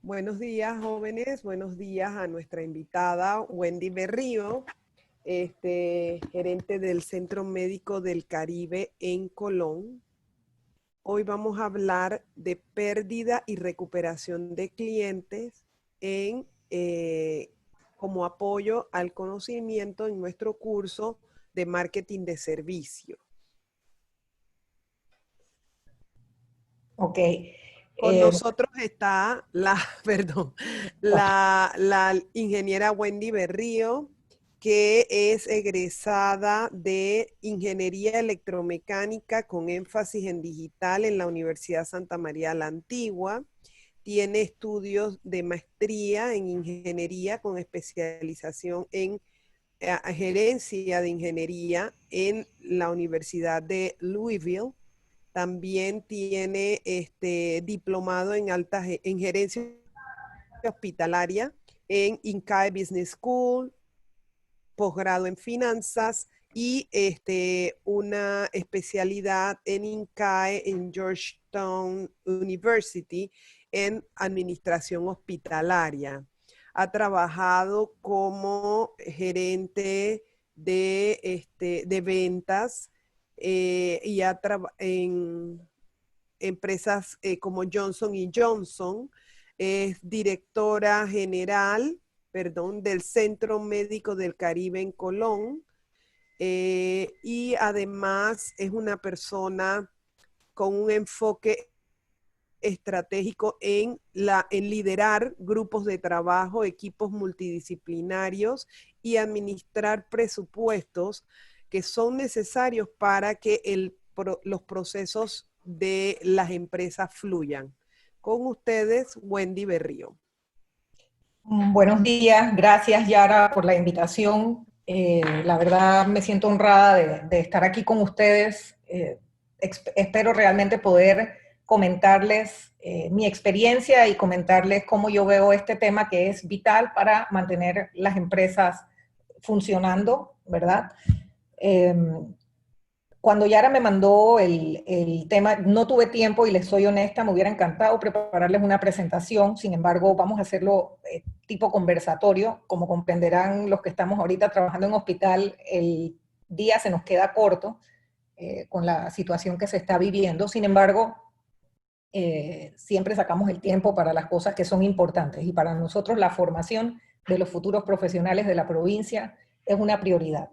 Buenos días, jóvenes. Buenos días a nuestra invitada Wendy Berrío, gerente del Centro Médico del Caribe en Colón. Hoy vamos a hablar de pérdida y recuperación de clientes como apoyo al conocimiento en nuestro curso de marketing de servicio. Ok. Con nosotros está la ingeniera Wendy Berrío, que es egresada de Ingeniería Electromecánica con énfasis en digital en la Universidad Santa María la Antigua. Tiene estudios de maestría en ingeniería con especialización en gerencia de ingeniería en la Universidad de Louisville. También tiene diplomado en gerencia hospitalaria en INCAE Business School, posgrado en finanzas y una especialidad en INCAE en Georgetown University en administración hospitalaria. Ha trabajado como gerente de ventas y en empresas como Johnson y Johnson. Es directora general, del Centro Médico del Caribe en Colón. Y además es una persona con un enfoque estratégico en liderar grupos de trabajo, equipos multidisciplinarios y administrar presupuestos que son necesarios para que los procesos de las empresas fluyan. Con ustedes, Wendy Berrío. Buenos días, gracias Yara por la invitación. La verdad me siento honrada de estar aquí con ustedes. Espero realmente poder comentarles mi experiencia y comentarles cómo yo veo este tema que es vital para mantener las empresas funcionando, ¿verdad? Cuando Yara me mandó el tema, no tuve tiempo y les soy honesta, me hubiera encantado prepararles una presentación, sin embargo vamos a hacerlo tipo conversatorio. Como comprenderán los que estamos ahorita trabajando en hospital, el día se nos queda corto con la situación que se está viviendo. Sin embargo, siempre sacamos el tiempo para las cosas que son importantes, y para nosotros la formación de los futuros profesionales de la provincia es una prioridad.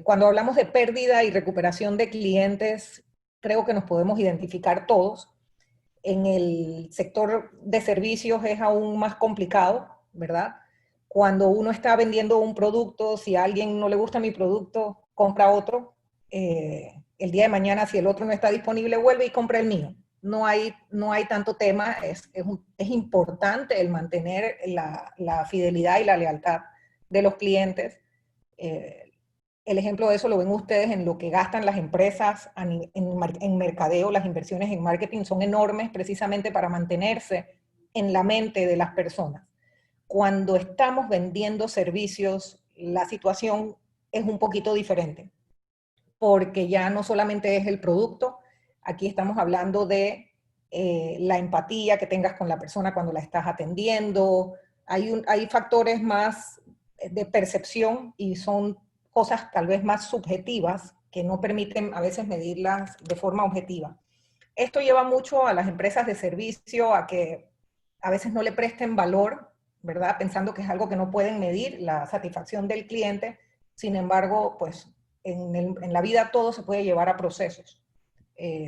Cuando hablamos de pérdida y recuperación de clientes, creo que nos podemos identificar todos. En el sector de servicios es aún más complicado, ¿verdad? Cuando uno está vendiendo un producto, si a alguien no le gusta mi producto, compra otro. El día de mañana, si el otro no está disponible, vuelve y compra el mío. No hay tanto tema. Es importante el mantener la fidelidad y la lealtad de los clientes. El ejemplo de eso lo ven ustedes en lo que gastan las empresas en mercadeo. Las inversiones en marketing son enormes precisamente para mantenerse en la mente de las personas. Cuando estamos vendiendo servicios, la situación es un poquito diferente, porque ya no solamente es el producto, aquí estamos hablando de la empatía que tengas con la persona cuando la estás atendiendo. Hay factores más de percepción y son cosas tal vez más subjetivas que no permiten a veces medirlas de forma objetiva. Esto lleva mucho a las empresas de servicio a que a veces no le presten valor, ¿verdad? Pensando que es algo que no pueden medir, la satisfacción del cliente. Sin embargo, pues en la vida todo se puede llevar a procesos.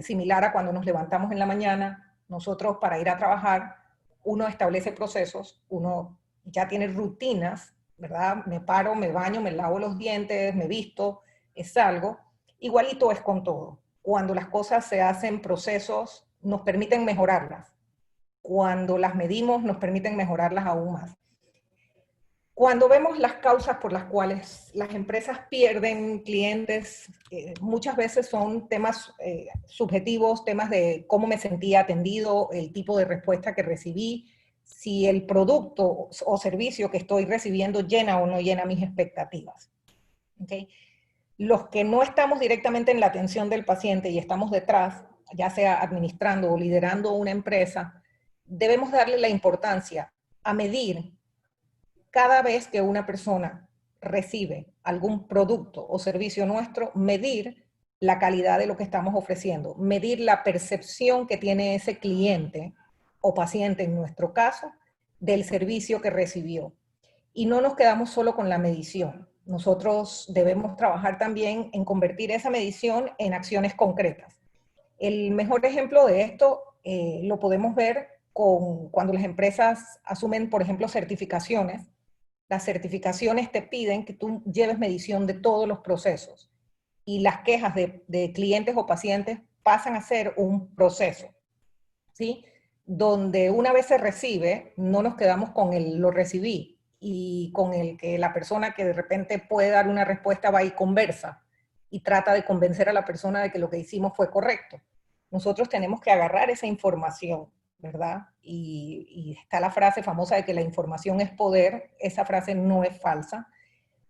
Similar a cuando nos levantamos en la mañana, nosotros para ir a trabajar, uno establece procesos, uno ya tiene rutinas, ¿verdad? Me paro, me baño, me lavo los dientes, me visto, salgo. Igualito es con todo. Cuando las cosas se hacen procesos, nos permiten mejorarlas. Cuando las medimos, nos permiten mejorarlas aún más. Cuando vemos las causas por las cuales las empresas pierden clientes, muchas veces son temas subjetivos, temas de cómo me sentí atendido, el tipo de respuesta que recibí, si el producto o servicio que estoy recibiendo llena o no llena mis expectativas. ¿Okay? Los que no estamos directamente en la atención del paciente y estamos detrás, ya sea administrando o liderando una empresa, debemos darle la importancia a medir cada vez que una persona recibe algún producto o servicio nuestro, medir la calidad de lo que estamos ofreciendo, medir la percepción que tiene ese cliente o paciente, en nuestro caso, del servicio que recibió. Y no nos quedamos solo con la medición. Nosotros debemos trabajar también en convertir esa medición en acciones concretas. El mejor ejemplo de esto lo podemos ver cuando las empresas asumen, por ejemplo, certificaciones. Las certificaciones te piden que tú lleves medición de todos los procesos y las quejas de clientes o pacientes pasan a ser un proceso, ¿sí? Donde una vez se recibe, no nos quedamos con el lo recibí y con el que la persona que de repente puede dar una respuesta va y conversa y trata de convencer a la persona de que lo que hicimos fue correcto. Nosotros tenemos que agarrar esa información, ¿verdad? Y está la frase famosa de que la información es poder. Esa frase no es falsa.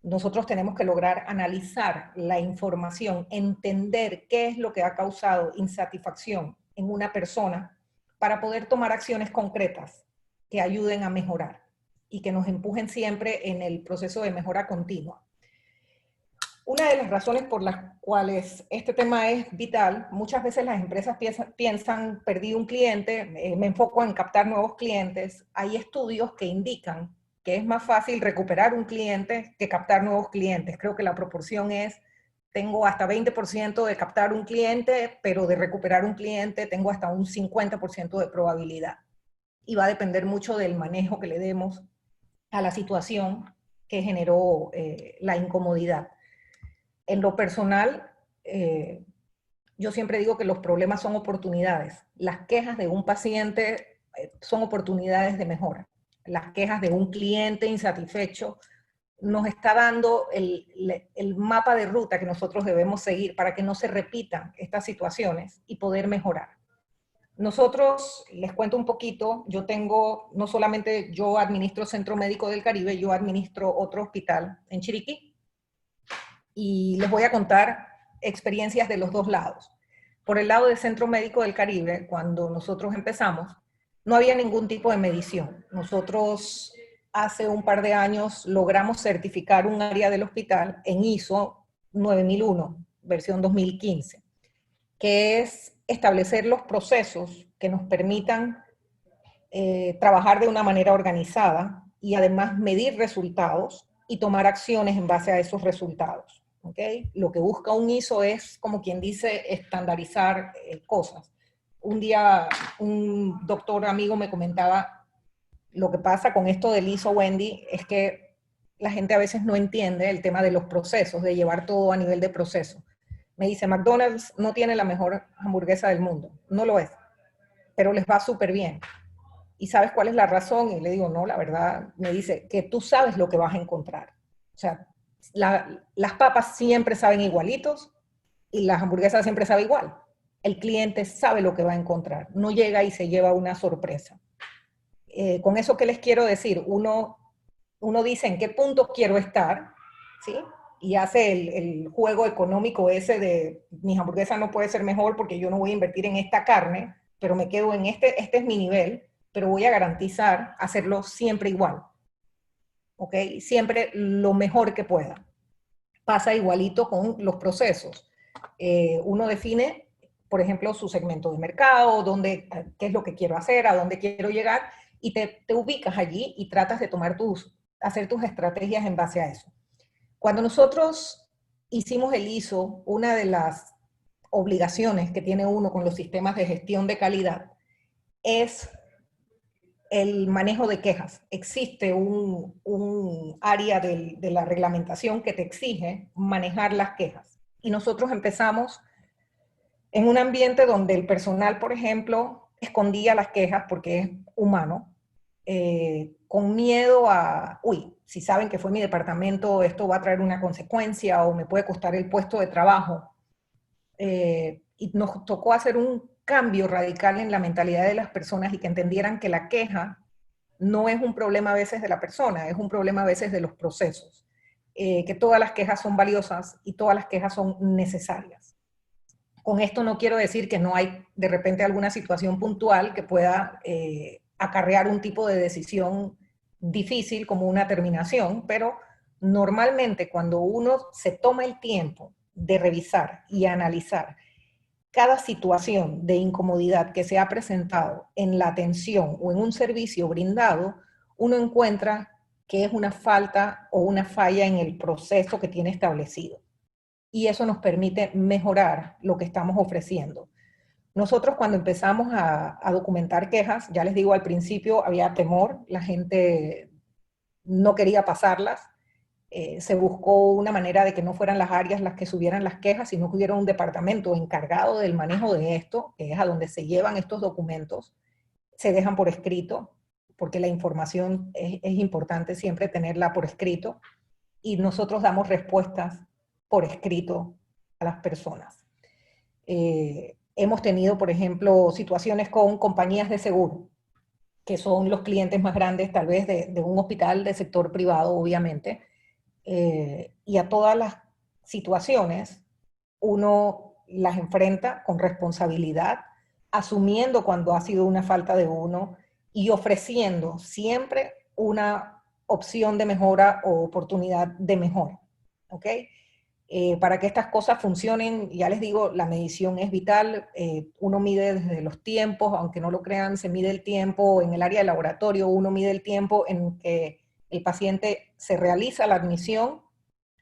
Nosotros tenemos que lograr analizar la información, entender qué es lo que ha causado insatisfacción en una persona para poder tomar acciones concretas que ayuden a mejorar y que nos empujen siempre en el proceso de mejora continua. Una de las razones por las cuales este tema es vital, muchas veces las empresas piensan, perdí un cliente, me enfoco en captar nuevos clientes. Hay estudios que indican que es más fácil recuperar un cliente que captar nuevos clientes. Creo que la proporción es, tengo hasta 20% de captar un cliente, pero de recuperar un cliente tengo hasta un 50% de probabilidad. Y va a depender mucho del manejo que le demos a la situación que generó la incomodidad. En lo personal, yo siempre digo que los problemas son oportunidades. Las quejas de un paciente son oportunidades de mejora. Las quejas de un cliente insatisfecho nos está dando el mapa de ruta que nosotros debemos seguir para que no se repitan estas situaciones y poder mejorar. Nosotros, les cuento un poquito, no solamente yo administro Centro Médico del Caribe, yo administro otro hospital en Chiriquí, y les voy a contar experiencias de los dos lados. Por el lado del Centro Médico del Caribe, cuando nosotros empezamos, no había ningún tipo de medición. Nosotros hace un par de años logramos certificar un área del hospital en ISO 9001, versión 2015, que es establecer los procesos que nos permitan trabajar de una manera organizada y además medir resultados y tomar acciones en base a esos resultados. ¿Okay? Lo que busca un ISO es, como quien dice, estandarizar cosas. Un día un doctor amigo me comentaba, lo que pasa con esto del ISO, Wendy, es que la gente a veces no entiende el tema de los procesos, de llevar todo a nivel de proceso. Me dice, McDonald's no tiene la mejor hamburguesa del mundo. No lo es, pero les va súper bien. ¿Y sabes cuál es la razón? Y le digo, no, la verdad, me dice, que tú sabes lo que vas a encontrar. O sea, las papas siempre saben igualitos y las hamburguesas siempre saben igual. El cliente sabe lo que va a encontrar, no llega y se lleva una sorpresa. Con eso, ¿qué les quiero decir? Uno dice en qué punto quiero estar, ¿sí? Y hace el juego económico ese de mi hamburguesa no puede ser mejor porque yo no voy a invertir en esta carne, pero me quedo en este es mi nivel, pero voy a garantizar hacerlo siempre igual. ¿Ok? Siempre lo mejor que pueda. Pasa igualito con los procesos. Uno define, por ejemplo, su segmento de mercado, qué es lo que quiero hacer, a dónde quiero llegar, y te ubicas allí y tratas de hacer tus estrategias en base a eso. Cuando nosotros hicimos el ISO, una de las obligaciones que tiene uno con los sistemas de gestión de calidad es el manejo de quejas. Existe un área de la reglamentación que te exige manejar las quejas. Y nosotros empezamos en un ambiente donde el personal, por ejemplo, escondía las quejas porque es humano, con miedo a, si saben que fue mi departamento, esto va a traer una consecuencia o me puede costar el puesto de trabajo. Y nos tocó hacer un cambio radical en la mentalidad de las personas y que entendieran que la queja no es un problema a veces de la persona, es un problema a veces de los procesos. Que todas las quejas son valiosas y todas las quejas son necesarias. Con esto no quiero decir que no hay de repente alguna situación puntual que pueda acarrear un tipo de decisión difícil como una terminación, pero normalmente cuando uno se toma el tiempo de revisar y analizar cada situación de incomodidad que se ha presentado en la atención o en un servicio brindado, uno encuentra que es una falta o una falla en el proceso que tiene establecido. Y eso nos permite mejorar lo que estamos ofreciendo. Nosotros cuando empezamos a documentar quejas, ya les digo, al principio había temor, la gente no quería pasarlas, se buscó una manera de que no fueran las áreas las que subieran las quejas, sino que hubiera un departamento encargado del manejo de esto, que es a donde se llevan estos documentos, se dejan por escrito, porque la información es importante siempre tenerla por escrito, y nosotros damos respuestas por escrito a las personas. Hemos tenido, por ejemplo, situaciones con compañías de seguro, que son los clientes más grandes tal vez de un hospital de sector privado, obviamente, y a todas las situaciones uno las enfrenta con responsabilidad, asumiendo cuando ha sido una falta de uno y ofreciendo siempre una opción de mejora o oportunidad de mejora. ¿Ok? Para que estas cosas funcionen, ya les digo, la medición es vital. Uno mide desde los tiempos, aunque no lo crean, se mide el tiempo en el área de laboratorio, uno mide el tiempo en que el paciente se realiza la admisión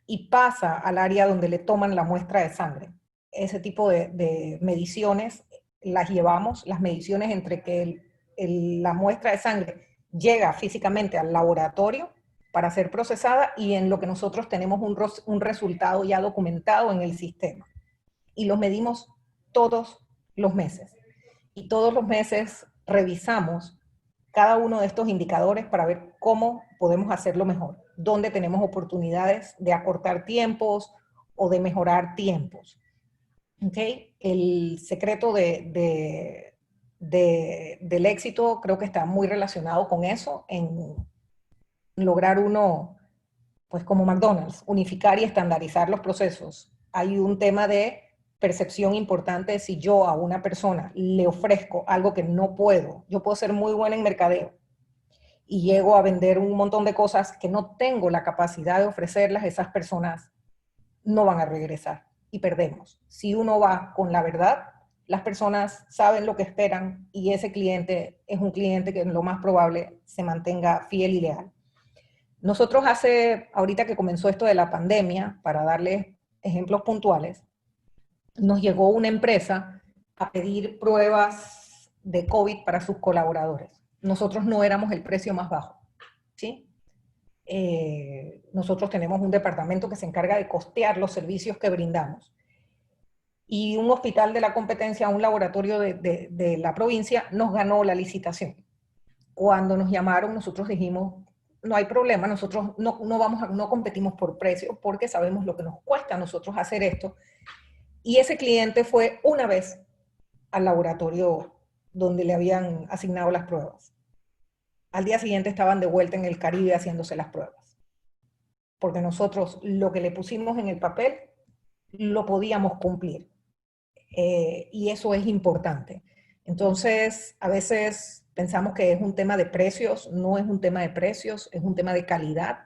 y pasa al área donde le toman la muestra de sangre. Ese tipo de mediciones las llevamos, las mediciones entre que la muestra de sangre llega físicamente al laboratorio para ser procesada y en lo que nosotros tenemos un resultado ya documentado en el sistema. Y los medimos todos los meses. Y todos los meses revisamos cada uno de estos indicadores para ver cómo podemos hacerlo mejor, dónde tenemos oportunidades de acortar tiempos o de mejorar tiempos. ¿Okay? El secreto del éxito creo que está muy relacionado con eso, en lograr uno, pues como McDonald's, unificar y estandarizar los procesos. Hay un tema de percepción importante. Si yo a una persona le ofrezco algo que no puedo, yo puedo ser muy buena en mercadeo y llego a vender un montón de cosas que no tengo la capacidad de ofrecerlas, esas personas no van a regresar y perdemos. Si uno va con la verdad, las personas saben lo que esperan y ese cliente es un cliente que lo más probable se mantenga fiel y leal. Nosotros ahorita que comenzó esto de la pandemia, para darles ejemplos puntuales, nos llegó una empresa a pedir pruebas de COVID para sus colaboradores. Nosotros no éramos el precio más bajo, ¿sí? Nosotros tenemos un departamento que se encarga de costear los servicios que brindamos. Y un hospital de la competencia, un laboratorio de la provincia, nos ganó la licitación. Cuando nos llamaron, nosotros dijimos, no hay problema, nosotros no competimos por precio porque sabemos lo que nos cuesta a nosotros hacer esto. Y ese cliente fue una vez al laboratorio donde le habían asignado las pruebas. Al día siguiente estaban de vuelta en el Caribe haciéndose las pruebas. Porque nosotros lo que le pusimos en el papel lo podíamos cumplir. Y eso es importante. Entonces, a veces pensamos que es un tema de precios, no es un tema de precios, es un tema de calidad.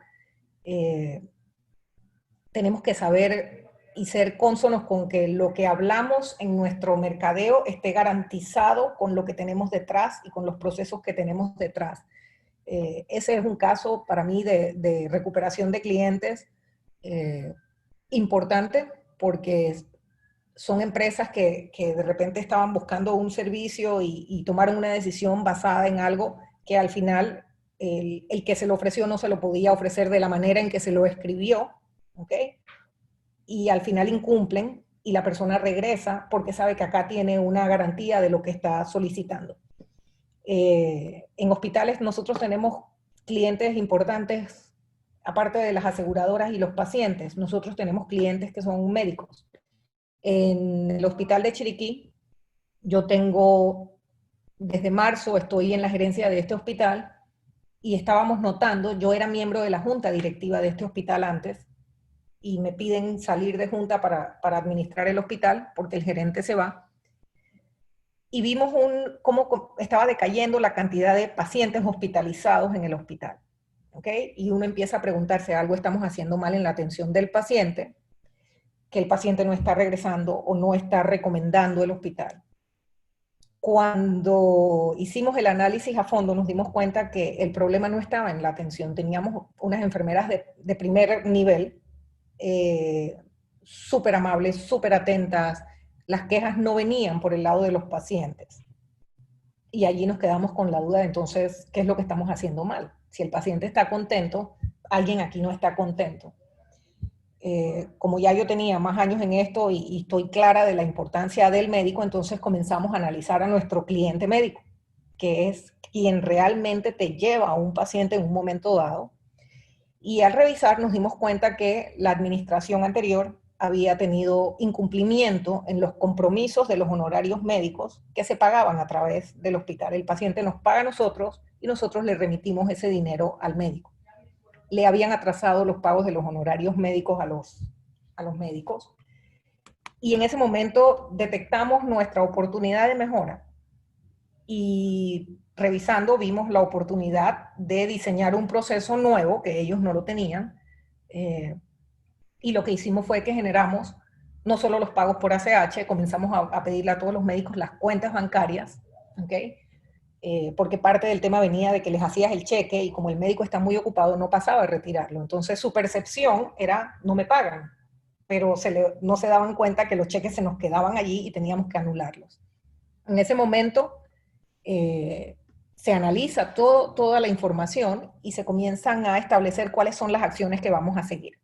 Tenemos que saber y ser cónsonos con que lo que hablamos en nuestro mercadeo esté garantizado con lo que tenemos detrás y con los procesos que tenemos detrás. Ese es un caso para mí de recuperación de clientes importante porque son empresas que de repente estaban buscando un servicio y tomaron una decisión basada en algo que al final el que se lo ofreció no se lo podía ofrecer de la manera en que se lo escribió, ¿ok? Y al final incumplen y la persona regresa porque sabe que acá tiene una garantía de lo que está solicitando. En hospitales nosotros tenemos clientes importantes, aparte de las aseguradoras y los pacientes, nosotros tenemos clientes que son médicos. En el hospital de Chiriquí, yo tengo, desde marzo estoy en la gerencia de este hospital y estábamos notando, yo era miembro de la junta directiva de este hospital antes, y me piden salir de junta para administrar el hospital porque el gerente se va. y vimos cómo estaba decayendo la cantidad de pacientes hospitalizados en el hospital. ¿Okay? Y uno empieza a preguntarse, algo estamos haciendo mal en la atención del paciente, que el paciente no está regresando o no está recomendando el hospital. Cuando hicimos el análisis a fondo, nos dimos cuenta que el problema no estaba en la atención. Teníamos unas enfermeras de primer nivel, súper amables, súper atentas. Las quejas no venían por el lado de los pacientes. Y allí nos quedamos con la duda de entonces, ¿qué es lo que estamos haciendo mal? Si el paciente está contento, alguien aquí no está contento. Como ya yo tenía más años en esto y estoy clara de la importancia del médico, entonces comenzamos a analizar a nuestro cliente médico, que es quien realmente te lleva a un paciente en un momento dado. Y al revisar nos dimos cuenta que la administración anterior había tenido incumplimiento en los compromisos de los honorarios médicos que se pagaban a través del hospital. El paciente nos paga a nosotros y nosotros le remitimos ese dinero al médico. Le habían atrasado los pagos de los honorarios médicos a los médicos. Y en ese momento detectamos nuestra oportunidad de mejora y revisando vimos la oportunidad de diseñar un proceso nuevo que ellos no lo tenían, y lo que hicimos fue que generamos no solo los pagos por ACH, comenzamos a pedirle a todos los médicos las cuentas bancarias, ¿okay? Porque parte del tema venía de que les hacías el cheque y como el médico está muy ocupado no pasaba a retirarlo. Entonces su percepción era, no me pagan, pero no se daban cuenta que los cheques se nos quedaban allí y teníamos que anularlos. En ese momento se analiza toda la información y se comienzan a establecer cuáles son las acciones que vamos a seguir.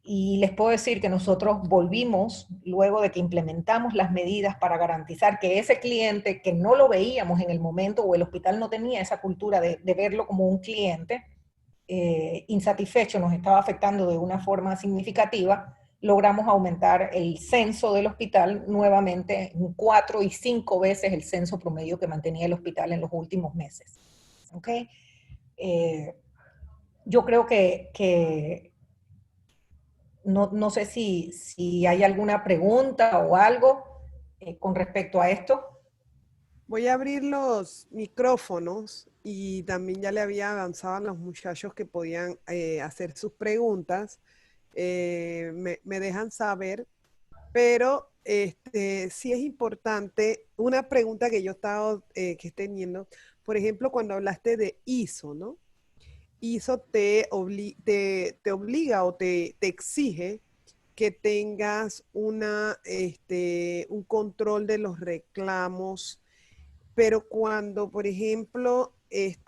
Y les puedo decir que nosotros volvimos, luego de que implementamos las medidas para garantizar que ese cliente que no lo veíamos en el momento o el hospital no tenía esa cultura de verlo como un cliente insatisfecho, nos estaba afectando de una forma significativa, logramos aumentar el censo del hospital nuevamente en 4 y 5 veces el censo promedio que mantenía el hospital en los últimos meses. ¿Okay? Yo creo que no sé si hay alguna pregunta o algo con respecto a esto. Voy a abrir los micrófonos y también ya le había avanzado a los muchachos que podían hacer sus preguntas. Me dejan saber, pero sí es importante, una pregunta que yo estaba teniendo, por ejemplo, cuando hablaste de ISO, ¿no? ISO te obliga o te exige que tengas un control de los reclamos, pero cuando, por ejemplo,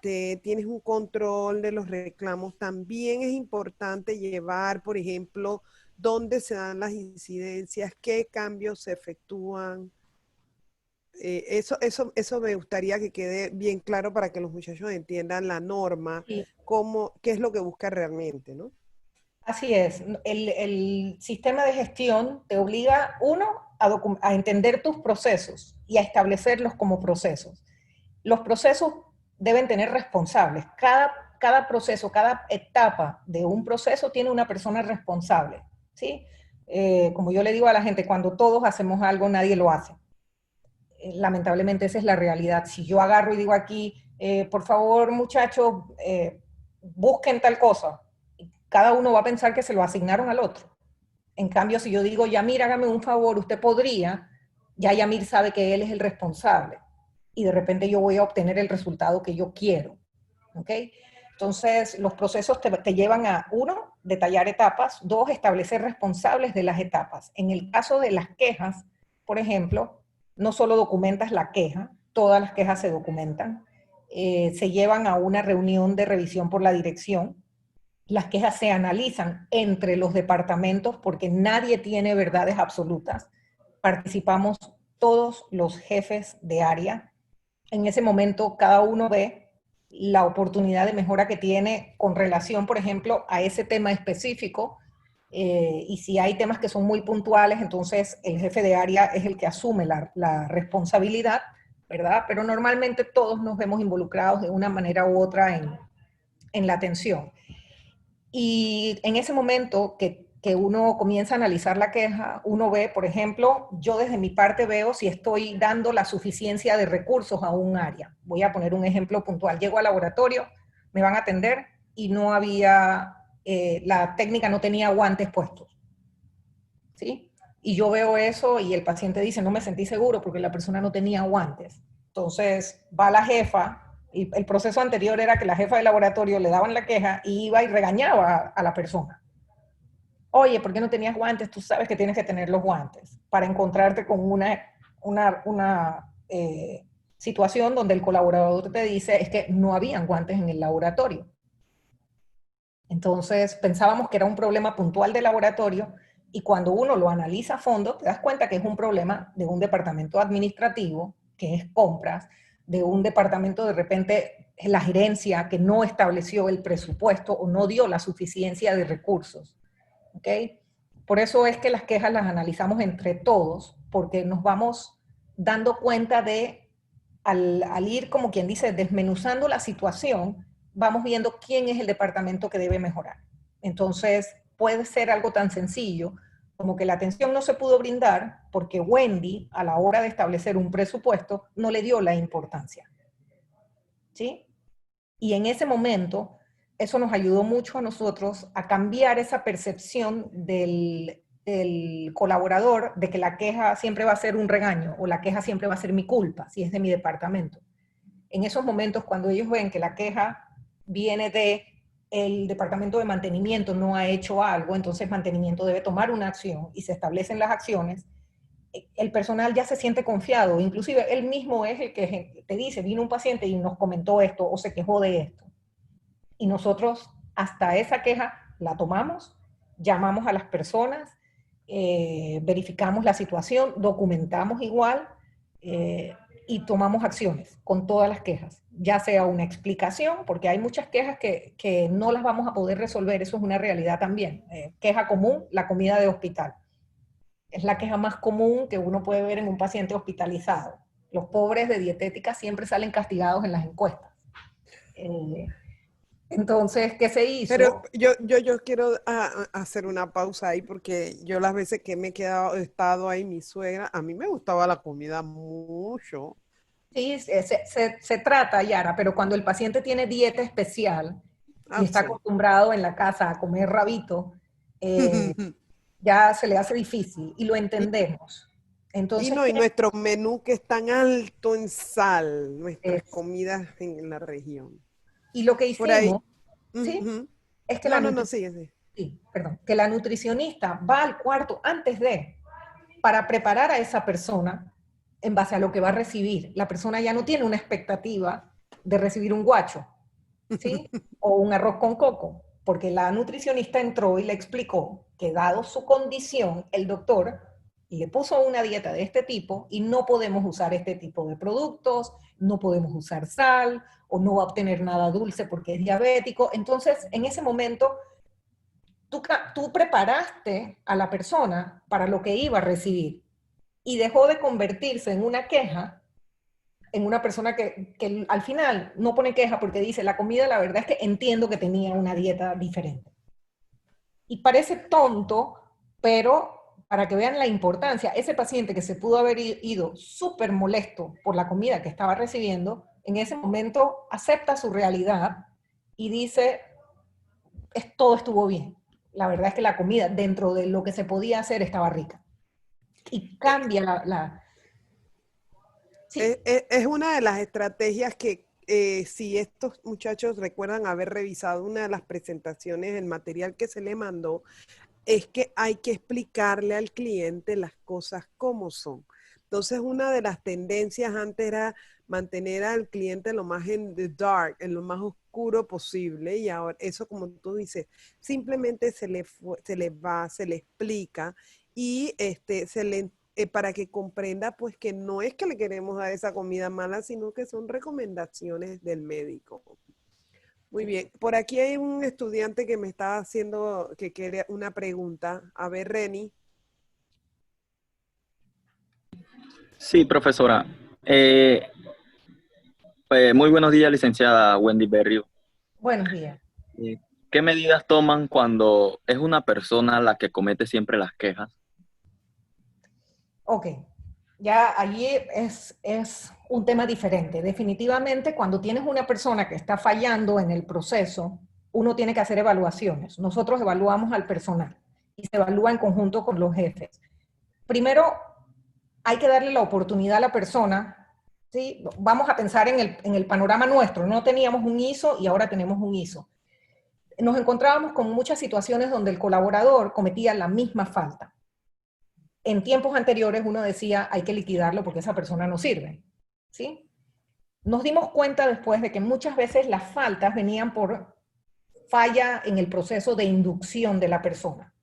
tienes un control de los reclamos, también es importante llevar, por ejemplo, dónde se dan las incidencias, qué cambios se efectúan. Eso me gustaría que quede bien claro para que los muchachos entiendan la norma, Sí. qué es lo que busca realmente, ¿no? Así es, el sistema de gestión te obliga, uno, a entender tus procesos y a establecerlos como procesos. Los procesos deben tener responsables. Cada proceso, cada etapa de un proceso tiene una persona responsable, ¿sí? Como yo le digo a la gente, cuando todos hacemos algo, nadie lo hace. Lamentablemente esa es la realidad. Si yo agarro y digo aquí, por favor muchachos, busquen tal cosa, cada uno va a pensar que se lo asignaron al otro. En cambio, si yo digo, Yamir, hágame un favor, usted podría, ya Yamir sabe que él es el responsable y de repente yo voy a obtener el resultado que yo quiero. ¿Ok? Entonces, los procesos te llevan a, uno, detallar etapas, dos, establecer responsables de las etapas. En el caso de las quejas, por ejemplo, no solo documentas la queja, todas las quejas se documentan, se llevan a una reunión de revisión por la dirección, las quejas se analizan entre los departamentos porque nadie tiene verdades absolutas. Participamos todos los jefes de área. En ese momento cada uno ve la oportunidad de mejora que tiene con relación, por ejemplo, a ese tema específico. Y si hay temas que son muy puntuales, entonces el jefe de área es el que asume la responsabilidad, ¿verdad? Pero normalmente todos nos vemos involucrados de una manera u otra en la atención. Y en ese momento que que uno comienza a analizar la queja, uno ve, por ejemplo, yo desde mi parte veo si estoy dando la suficiencia de recursos a un área. Voy a poner un ejemplo puntual. Llego al laboratorio, me van a atender y no había, la técnica no tenía guantes puestos, ¿sí? Y yo veo eso y el paciente dice, no me sentí seguro porque la persona no tenía guantes. Entonces va la jefa, y el proceso anterior era que la jefa del laboratorio le daban la queja y iba y regañaba a la persona. Oye, ¿por qué no tenías guantes? Tú sabes que tienes que tener los guantes para encontrarte con una situación donde el colaborador te dice es que no habían guantes en el laboratorio. Entonces pensábamos que era un problema puntual del laboratorio y cuando uno lo analiza a fondo te das cuenta que es un problema de un departamento administrativo, que es compras, de un departamento de repente la gerencia que no estableció el presupuesto o no dio la suficiencia de recursos. ¿Ok? Por eso es que las quejas las analizamos entre todos, porque nos vamos dando cuenta de, al ir como quien dice, desmenuzando la situación, vamos viendo quién es el departamento que debe mejorar. Entonces, puede ser algo tan sencillo como que la atención no se pudo brindar porque Wendy, a la hora de establecer un presupuesto, no le dio la importancia. ¿Sí? Y en ese momento, eso nos ayudó mucho a nosotros a cambiar esa percepción del colaborador de que la queja siempre va a ser un regaño o la queja siempre va a ser mi culpa, si es de mi departamento. En esos momentos, cuando ellos ven que la queja viene de el departamento de mantenimiento no ha hecho algo, entonces mantenimiento debe tomar una acción y se establecen las acciones, el personal ya se siente confiado, inclusive él mismo es el que te dice, vino un paciente y nos comentó esto o se quejó de esto. Y nosotros hasta esa queja la tomamos, llamamos a las personas, verificamos la situación, documentamos igual y tomamos acciones con todas las quejas, ya sea una explicación, porque hay muchas quejas que no las vamos a poder resolver, eso es una realidad también. Queja común, la comida de hospital. Es la queja más común que uno puede ver en un paciente hospitalizado. Los pobres de dietética siempre salen castigados en las encuestas. Eh, entonces, ¿qué se Pero hizo? yo quiero hacer una pausa ahí porque yo las veces que me he quedado, he estado ahí, mi suegra, a mí me gustaba la comida mucho. Sí, se trata, Yara, pero cuando el paciente tiene dieta especial y Ah, está sí. acostumbrado en la casa a comer rabito, ya se le hace difícil y lo Y, entendemos. y Entonces, no, y ¿qué? nuestro menú que es tan alto en sal, nuestras Es? comidas en la región. Y lo que Por ahí. hicimos, ¿sí? Ujú. Es que No, no, no, sigue, sí. sí, perdón, que la nutricionista va al cuarto antes de, para preparar a esa persona en base a lo que va a recibir. La persona ya no tiene una expectativa de recibir un guacho, ¿sí? O un arroz con coco, porque la nutricionista entró y le explicó que dado su condición, el doctor le puso una dieta de este tipo y no podemos usar este tipo de productos, no podemos usar sal o no va a obtener nada dulce porque es diabético. Entonces, en ese momento, tú preparaste a la persona para lo que iba a recibir y dejó de convertirse en una queja, en una persona que al final no pone queja porque dice, la comida la verdad es que entiendo que tenía una dieta diferente. Y parece tonto, pero para que vean la importancia, ese paciente que se pudo haber ido súper molesto por la comida que estaba recibiendo, en ese momento acepta su realidad y dice, todo estuvo bien. La verdad es que la comida dentro de lo que se podía hacer estaba rica. Y cambia sí, Es una de las estrategias que si estos muchachos recuerdan haber revisado una de las presentaciones, el material que se le mandó, es que hay que explicarle al cliente las cosas como son. Entonces, una de las tendencias antes era mantener al cliente lo más en the dark, en lo más oscuro posible, y ahora eso, como tú dices, simplemente se le va, se le explica y para que comprenda pues que no es que le queremos dar esa comida mala, sino que son recomendaciones del médico. Muy bien. Por aquí hay un estudiante que me está haciendo, que quiere una pregunta. A ver, Reni. Sí, profesora. Eh, muy buenos días, licenciada Wendy Berrio. buenos días. Eh, ¿qué medidas toman cuando es una persona la que comete siempre las quejas? Ok, ya allí es un tema diferente. Definitivamente, cuando tienes una persona que está fallando en el proceso, uno tiene que hacer evaluaciones. Nosotros evaluamos al personal y se evalúa en conjunto con los jefes. Primero, hay que darle la oportunidad a la persona, ¿sí? Vamos a pensar en el panorama nuestro. No teníamos un ISO y ahora tenemos un ISO. Nos encontrábamos con muchas situaciones donde el colaborador cometía la misma falta. En tiempos anteriores uno decía, hay que liquidarlo porque esa persona no sirve, ¿sí? Nos dimos cuenta después de que muchas veces las faltas venían por falla en el proceso de inducción de la persona.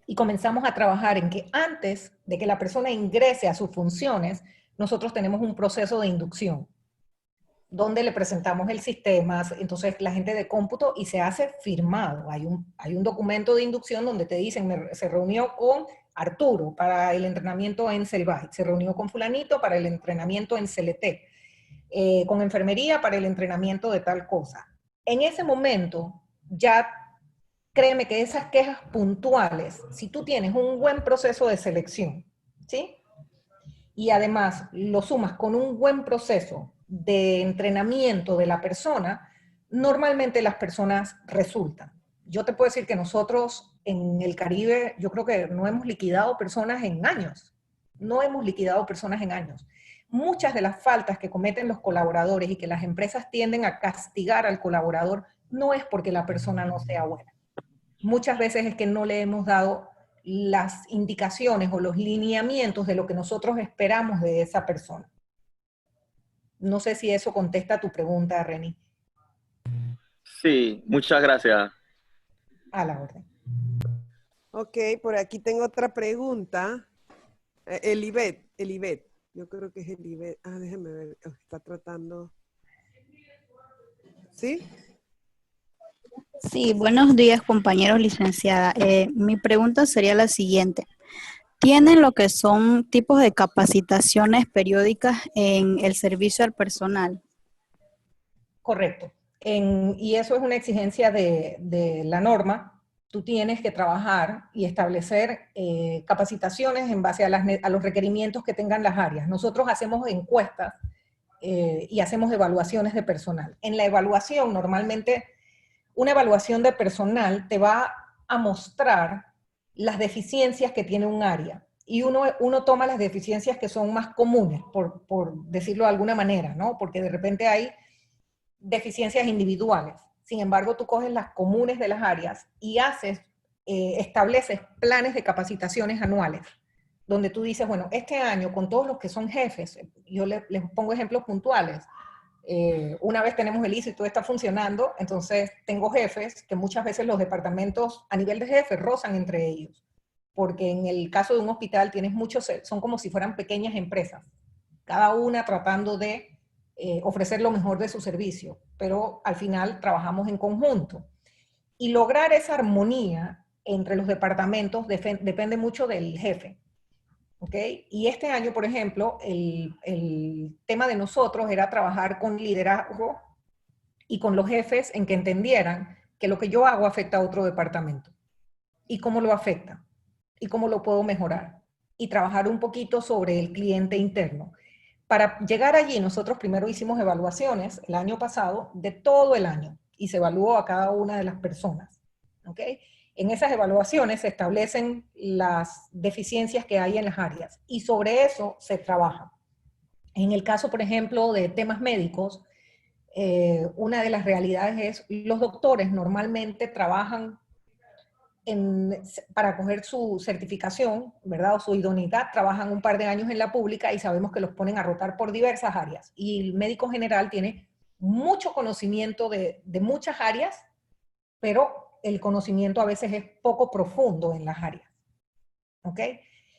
Y comenzamos a trabajar en que antes de que la persona ingrese a sus funciones, nosotros tenemos un proceso de inducción, donde le presentamos el sistema, entonces la gente de cómputo, y se hace firmado. Hay un documento de inducción donde te dicen, se reunió con Arturo para el entrenamiento en Selvage, se reunió con fulanito para el entrenamiento en CLT, con enfermería para el entrenamiento de tal cosa. En ese momento, ya créeme que esas quejas puntuales, si tú tienes un buen proceso de selección, ¿sí? Y además lo sumas con un buen proceso de entrenamiento de la persona, normalmente las personas resultan. Yo te puedo decir que nosotros en el Caribe, yo creo que no hemos liquidado personas en años. No hemos liquidado personas en años. Muchas de las faltas que cometen los colaboradores y que las empresas tienden a castigar al colaborador no es porque la persona no sea buena. Muchas veces es que no le hemos dado las indicaciones o los lineamientos de lo que nosotros esperamos de esa persona. No sé si eso contesta tu pregunta, Reni. Sí, muchas gracias. A la orden. Ok, por aquí tengo otra pregunta. Elibet. Yo creo que es Elibet. Ah, déjeme ver. Está tratando. ¿Sí? Sí, buenos días, compañeros, licenciada. Mi pregunta sería la siguiente. ¿Tienen lo que son tipos de capacitaciones periódicas en el servicio al personal? Correcto. Y eso es una exigencia de la norma. Tú tienes que trabajar y establecer capacitaciones en base a los requerimientos que tengan las áreas. Nosotros hacemos encuestas y hacemos evaluaciones de personal. En la evaluación, normalmente, una evaluación de personal te va a mostrar las deficiencias que tiene un área. Y uno toma las deficiencias que son más comunes, por decirlo de alguna manera, ¿no? Porque de repente hay deficiencias individuales. Sin embargo, tú coges las comunes de las áreas y estableces planes de capacitaciones anuales, donde tú dices, bueno, este año con todos los que son jefes, yo les pongo ejemplos puntuales, una vez tenemos el ISO y todo está funcionando, entonces tengo jefes que muchas veces los departamentos a nivel de jefe rozan entre ellos, porque en el caso de un hospital tienes muchos, son como si fueran pequeñas empresas, cada una tratando de ofrecer lo mejor de su servicio, pero al final trabajamos en conjunto. Y lograr esa armonía entre los departamentos depende mucho del jefe. ¿Ok? Y este año, por ejemplo, el tema de nosotros era trabajar con liderazgo y con los jefes en que entendieran que lo que yo hago afecta a otro departamento. ¿Y cómo lo afecta? ¿Y cómo lo puedo mejorar? Y trabajar un poquito sobre el cliente interno. Para llegar allí, nosotros primero hicimos evaluaciones el año pasado de todo el año y se evaluó a cada una de las personas. ¿Ok? En esas evaluaciones se establecen las deficiencias que hay en las áreas y sobre eso se trabaja. En el caso, por ejemplo, de temas médicos, una de las realidades es los doctores normalmente trabajan para coger su certificación, ¿verdad? O su idoneidad, trabajan un par de años en la pública y sabemos que los ponen a rotar por diversas áreas. Y el médico general tiene mucho conocimiento de muchas áreas, pero el conocimiento a veces es poco profundo en las áreas. ¿Ok?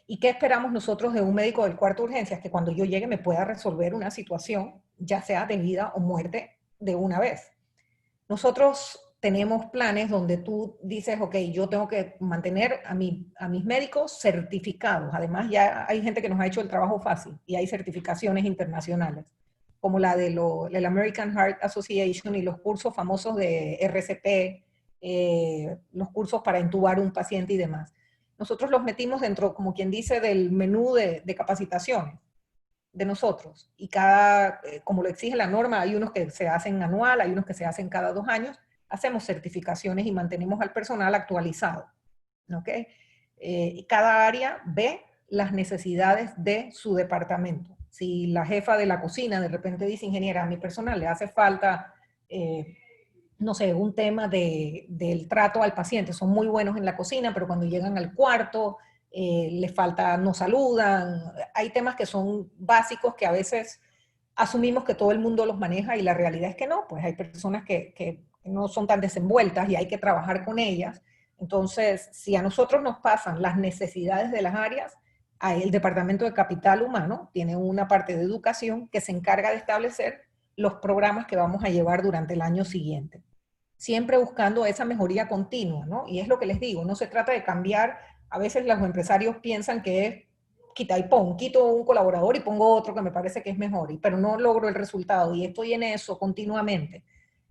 ¿Y qué esperamos nosotros de un médico del cuarto de urgencias? Que cuando yo llegue me pueda resolver una situación, ya sea de vida o muerte, de una vez. Nosotros tenemos planes donde tú dices, ok, yo tengo que mantener a mis médicos certificados. Además, ya hay gente que nos ha hecho el trabajo fácil y hay certificaciones internacionales, como la de la American Heart Association y los cursos famosos de RCP, los cursos para intubar un paciente y demás. Nosotros los metimos dentro, como quien dice, del menú de capacitaciones de nosotros. Y como lo exige la norma, hay unos que se hacen anual, hay unos que se hacen cada 2 años, hacemos certificaciones y mantenemos al personal actualizado. ¿Ok? Cada área ve las necesidades de su departamento. Si la jefa de la cocina de repente dice, ingeniera, a mi personal le hace falta, no sé, un tema del trato al paciente, son muy buenos en la cocina, pero cuando llegan al cuarto, les falta, no saludan, hay temas que son básicos que a veces asumimos que todo el mundo los maneja y la realidad es que no, pues hay personas que no son tan desenvueltas y hay que trabajar con ellas. Entonces, si a nosotros nos pasan las necesidades de las áreas, el Departamento de Capital Humano tiene una parte de educación que se encarga de establecer los programas que vamos a llevar durante el año siguiente. Siempre buscando esa mejoría continua, ¿no? Y es lo que les digo, no se trata de cambiar, a veces los empresarios piensan que es quita y pon, quito un colaborador y pongo otro que me parece que es mejor, pero no logro el resultado y estoy en eso continuamente.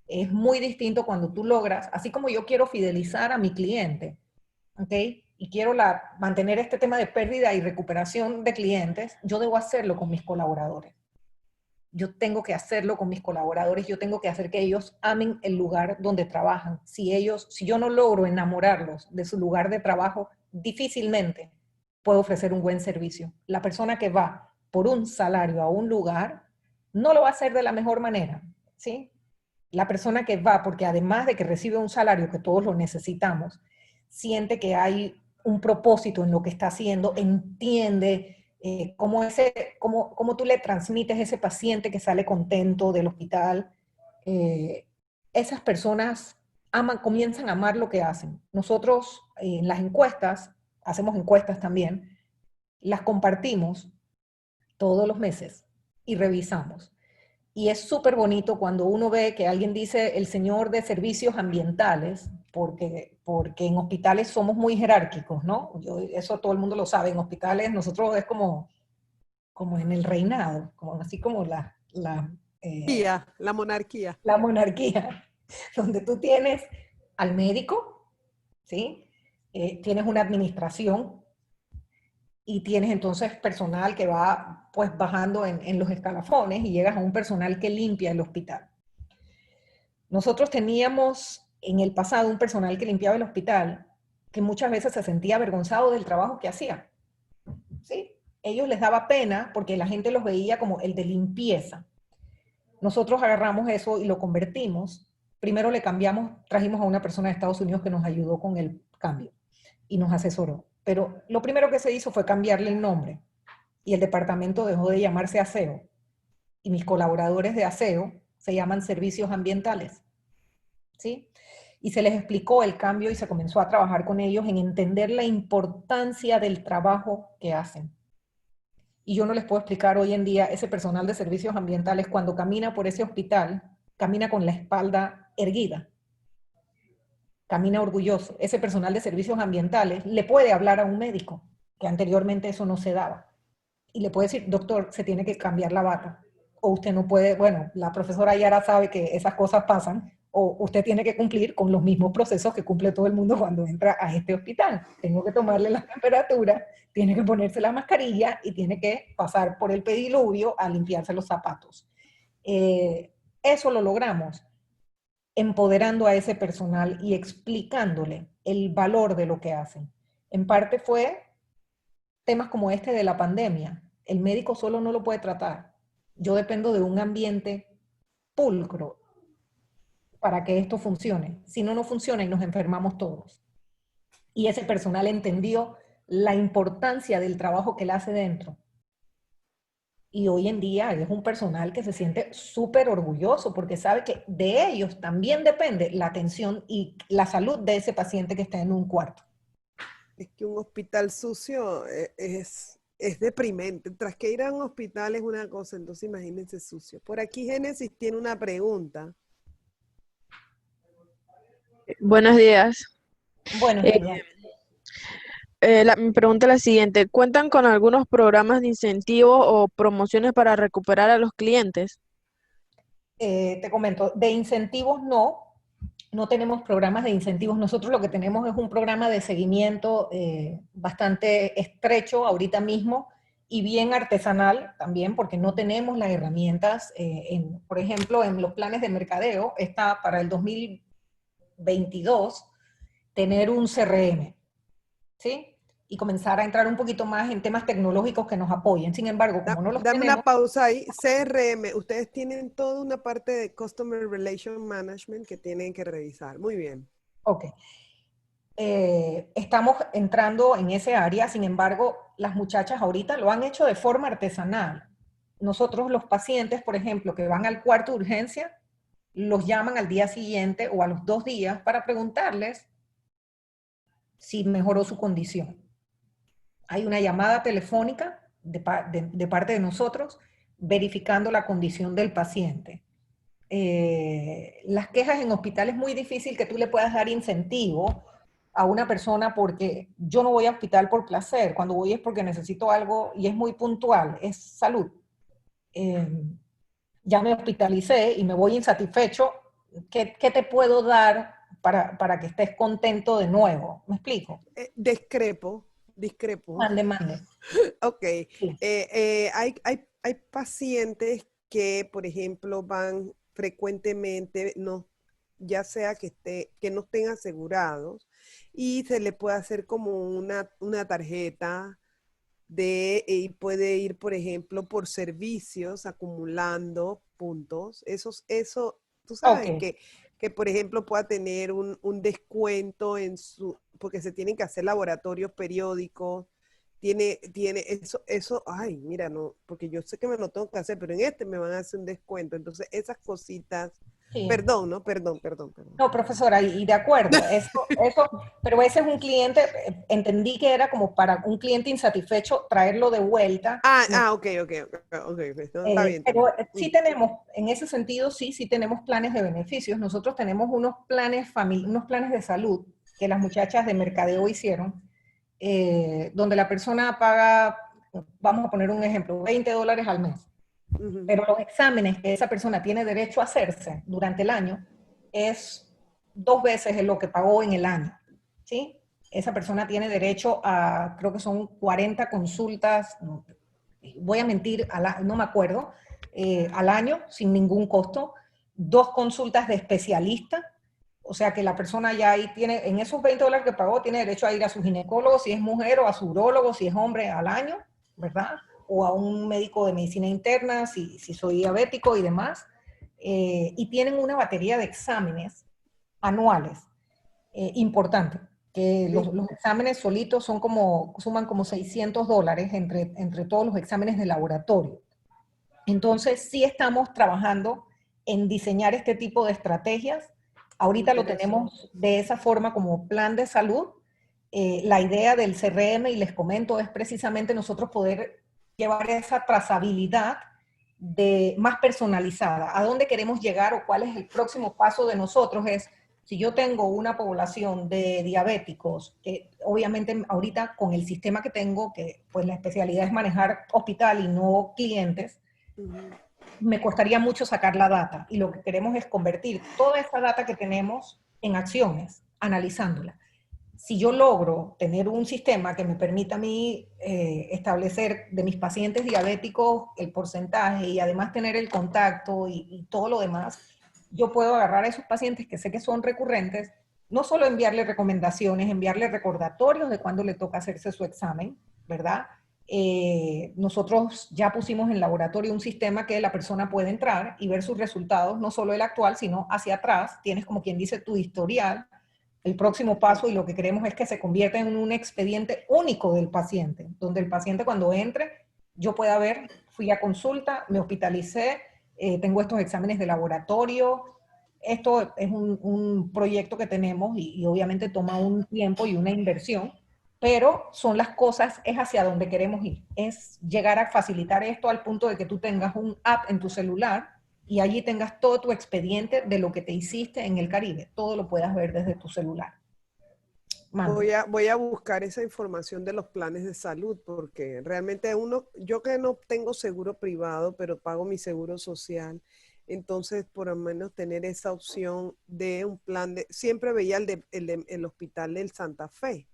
Es muy distinto cuando tú logras, así como yo quiero fidelizar a mi cliente, ¿ok? Y quiero mantener este tema de pérdida y recuperación de clientes, yo debo hacerlo con mis colaboradores. Yo tengo que hacerlo con mis colaboradores, yo tengo que hacer que ellos amen el lugar donde trabajan. Si yo no logro enamorarlos de su lugar de trabajo, difícilmente puedo ofrecer un buen servicio. La persona que va por un salario a un lugar, no lo va a hacer de la mejor manera, ¿sí? La persona que va, porque además de que recibe un salario que todos lo necesitamos, siente que hay un propósito en lo que está haciendo, entiende cómo tú le transmites a ese paciente que sale contento del hospital. Esas personas comienzan a amar lo que hacen. Nosotros en las encuestas, hacemos encuestas también, las compartimos todos los meses y revisamos. Y es súper bonito cuando uno ve que alguien dice el señor de servicios ambientales, porque en hospitales somos muy jerárquicos, ¿no? Eso todo el mundo lo sabe. En hospitales nosotros es como en el reinado, así como La monarquía. la monarquía, donde tú tienes al médico, ¿sí? Tienes una administración y tienes entonces personal que va pues bajando en los escalafones y llegas a un personal que limpia el hospital. Nosotros teníamos en el pasado un personal que limpiaba el hospital que muchas veces se sentía avergonzado del trabajo que hacía. ¿Sí? Ellos les daba pena porque la gente los veía como el de limpieza. Nosotros agarramos eso y lo convertimos. Primero le cambiamos, trajimos a una persona de Estados Unidos que nos ayudó con el cambio y nos asesoró. Pero lo primero que se hizo fue cambiarle el nombre y el departamento dejó de llamarse aseo. Y mis colaboradores de aseo se llaman servicios ambientales. ¿Sí? Y se les explicó el cambio y se comenzó a trabajar con ellos en entender la importancia del trabajo que hacen. Y yo no les puedo explicar hoy en día, ese personal de servicios ambientales cuando camina por ese hospital, camina con la espalda erguida, camina orgulloso. Ese personal de servicios ambientales le puede hablar a un médico, que anteriormente eso no se daba. Y le puede decir, doctor, se tiene que cambiar la bata. O usted no puede, bueno, la profesora Yara sabe que esas cosas pasan, o usted tiene que cumplir con los mismos procesos que cumple todo el mundo cuando entra a este hospital. Tengo que tomarle la temperatura, tiene que ponerse la mascarilla y tiene que pasar por el pediluvio a limpiarse los zapatos. Eso lo logramos empoderando a ese personal y explicándole el valor de lo que hacen. En parte fue temas como este de la pandemia. El médico solo no lo puede tratar. Yo dependo de un ambiente pulcro para que esto funcione. Si no, no funciona y nos enfermamos todos. Y ese personal entendió la importancia del trabajo que él hace dentro. Y hoy en día es un personal que se siente súper orgulloso porque sabe que de ellos también depende la atención y la salud de ese paciente que está en un cuarto. Es que un hospital sucio es deprimente. Tras que ir a un hospital es una cosa, entonces imagínense sucio. Por aquí Génesis tiene una pregunta. Buenos días. Buenos días. Mi pregunta es la siguiente. ¿Cuentan con algunos programas de incentivos o promociones para recuperar a los clientes? Te comento, de incentivos no. No tenemos programas de incentivos. Nosotros lo que tenemos es un programa de seguimiento bastante estrecho ahorita mismo y bien artesanal también, porque no tenemos las herramientas. Por ejemplo, en los planes de mercadeo está para el 2022 tener un CRM, ¿sí? Y comenzar a entrar un poquito más en temas tecnológicos que nos apoyen. Sin embargo, como no los Dame tenemos... una pausa ahí. CRM, ustedes tienen toda una parte de Customer Relation Management que tienen que revisar. Muy bien. Ok. Estamos entrando en ese área, sin embargo, las muchachas ahorita lo han hecho de forma artesanal. Nosotros los pacientes, por ejemplo, que van al cuarto de urgencia, los llaman al día siguiente o a los 2 días para preguntarles si mejoró su condición. Hay una llamada telefónica de parte de nosotros verificando la condición del paciente. Las quejas en hospital es muy difícil que tú le puedas dar incentivo a una persona porque yo no voy a hospital por placer, cuando voy es porque necesito algo y es muy puntual, es salud. Ya me hospitalicé y me voy insatisfecho, ¿qué te puedo dar para que estés contento de nuevo? ¿Me explico? Discrepo. Mande. Ok. Sí. Hay pacientes que, por ejemplo, van frecuentemente, no, ya sea que no estén asegurados, y se le puede hacer como una tarjeta y puede ir, por ejemplo, por servicios acumulando puntos. Tú sabes Ok. que, por ejemplo, pueda tener un descuento porque se tienen que hacer laboratorios periódicos. Tiene eso, ay, mira, no, porque yo sé que me lo tengo que hacer, pero en este me van a hacer un descuento. Entonces, esas cositas, Sí. perdón, ¿no? Perdón. No, profesora, y de acuerdo, pero ese es un cliente, entendí que era como para un cliente insatisfecho traerlo de vuelta. Ok, no, está bien, está Pero bien. sí tenemos, en ese sentido, sí tenemos planes de beneficios. Nosotros tenemos unos planes de salud que las muchachas de mercadeo hicieron, donde la persona paga, vamos a poner un ejemplo, $20 al mes. Ujú. Pero los exámenes que esa persona tiene derecho a hacerse durante el año es 2 veces en lo que pagó en el año, ¿sí? Esa persona tiene derecho a, creo que son 40 consultas, voy a mentir, no me acuerdo, al año, sin ningún costo, 2 consultas de especialista, o sea que la persona ya ahí tiene, en esos $20 que pagó, tiene derecho a ir a su ginecólogo, si es mujer, o a su urólogo, si es hombre, al año, ¿verdad? O a un médico de medicina interna, si soy diabético y demás. Y tienen una batería de exámenes anuales importante, que los exámenes solitos suman como $600 entre todos los exámenes de laboratorio. Entonces, sí estamos trabajando en diseñar este tipo de estrategias. Ahorita lo tenemos de esa forma como plan de salud. La idea del CRM, y les comento, es precisamente nosotros poder llevar esa trazabilidad más personalizada. ¿A dónde queremos llegar o cuál es el próximo paso de nosotros? Si yo tengo una población de diabéticos, que obviamente ahorita con el sistema que tengo, que pues la especialidad es manejar hospital y no clientes, me costaría mucho sacar la data, y lo que queremos es convertir toda esa data que tenemos en acciones, analizándola. Si yo logro tener un sistema que me permita a mí establecer de mis pacientes diabéticos el porcentaje y además tener el contacto y todo lo demás, yo puedo agarrar a esos pacientes que sé que son recurrentes, no solo enviarle recomendaciones, enviarle recordatorios de cuándo le toca hacerse su examen, ¿verdad? Nosotros ya pusimos en laboratorio un sistema que la persona puede entrar y ver sus resultados, no solo el actual, sino hacia atrás. Tienes, como quien dice, tu historial, el próximo paso, y lo que queremos es que se convierta en un expediente único del paciente, donde el paciente cuando entre, yo pueda ver, fui a consulta, me hospitalicé, tengo estos exámenes de laboratorio. Esto es un proyecto que tenemos y obviamente toma un tiempo y una inversión, pero son las cosas, es hacia donde queremos ir, es llegar a facilitar esto al punto de que tú tengas un app en tu celular y allí tengas todo tu expediente de lo que te hiciste en el Caribe, todo lo puedas ver desde tu celular. Voy a buscar esa información de los planes de salud, porque realmente yo que no tengo seguro privado, pero pago mi seguro social, Entonces, por lo menos tener esa opción de un plan de, siempre veía el hospital del Santa Fe.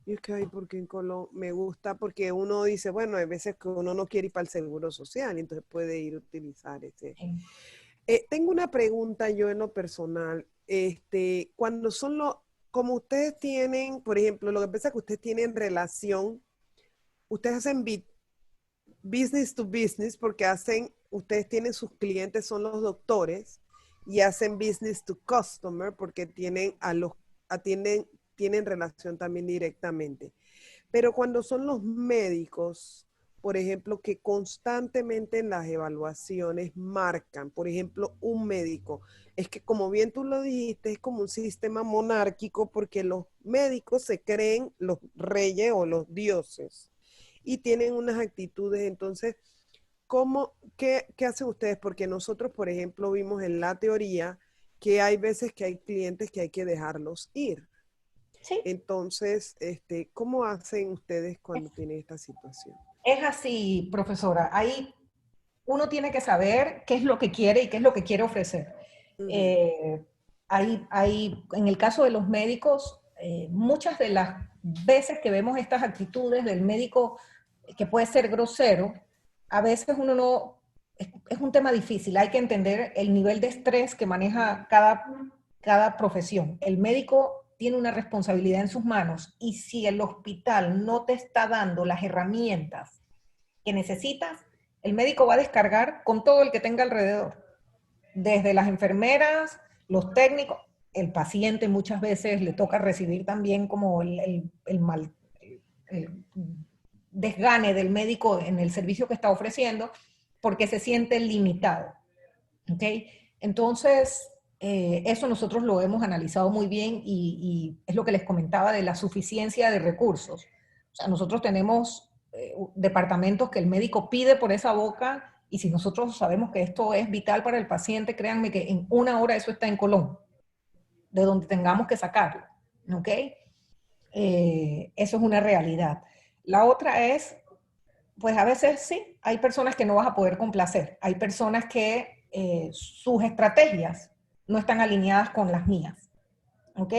Y es que, ay, porque en Colombia me gusta, porque uno dice, bueno, hay veces que uno no quiere ir para el seguro social, entonces puede ir a utilizar ese. Tengo una pregunta yo en lo personal. Cuando son como ustedes tienen, por ejemplo, lo que pasa es que ustedes tienen relación, ustedes hacen business to business porque ustedes tienen sus clientes, son los doctores, y hacen business to customer porque tienen relación también directamente. Pero cuando son los médicos, por ejemplo, que constantemente en las evaluaciones marcan, por ejemplo, un médico, es que como bien tú lo dijiste, es como un sistema monárquico porque los médicos se creen los reyes o los dioses y tienen unas actitudes. Entonces, qué hacen ustedes? Porque nosotros, por ejemplo, vimos en la teoría que hay veces que hay clientes que hay que dejarlos ir. Sí. Entonces, ¿cómo hacen ustedes cuando tienen esta situación? Es así, profesora. Ahí uno tiene que saber qué es lo que quiere y qué es lo que quiere ofrecer. Uh-huh. En el caso de los médicos, muchas de las veces que vemos estas actitudes del médico que puede ser grosero, a veces uno no, es un tema difícil, hay que entender el nivel de estrés que maneja cada profesión. El médico tiene una responsabilidad en sus manos y si el hospital no te está dando las herramientas que necesitas, el médico va a descargar con todo el que tenga alrededor, desde las enfermeras, los técnicos, el paciente muchas veces le toca recibir también como el desgane del médico en el servicio que está ofreciendo porque se siente limitado. ¿Ok? Entonces, eso nosotros lo hemos analizado muy bien y es lo que les comentaba de la suficiencia de recursos. O sea, nosotros tenemos departamentos que el médico pide por esa boca y si nosotros sabemos que esto es vital para el paciente, créanme que en una hora eso está en Colón, de donde tengamos que sacarlo. ¿Ok? Eso es una realidad. La otra es, pues a veces sí, hay personas que no vas a poder complacer. Hay personas que sus estrategias no están alineadas con las mías. ¿Ok?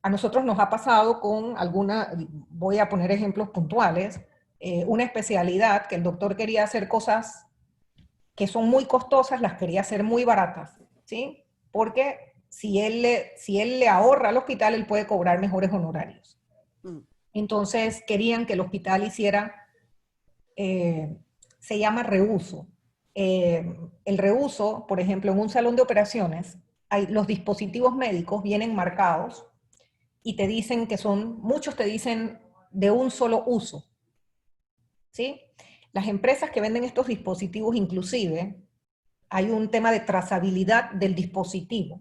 A nosotros nos ha pasado con voy a poner ejemplos puntuales, una especialidad que el doctor quería hacer cosas que son muy costosas, las quería hacer muy baratas, ¿sí? Porque si él le ahorra al hospital, él puede cobrar mejores honorarios. Entonces querían que el hospital hiciera, se llama reuso. El reuso, por ejemplo, en un salón de operaciones, los dispositivos médicos vienen marcados y te dicen que muchos te dicen de un solo uso, ¿sí? Las empresas que venden estos dispositivos, inclusive, hay un tema de trazabilidad del dispositivo.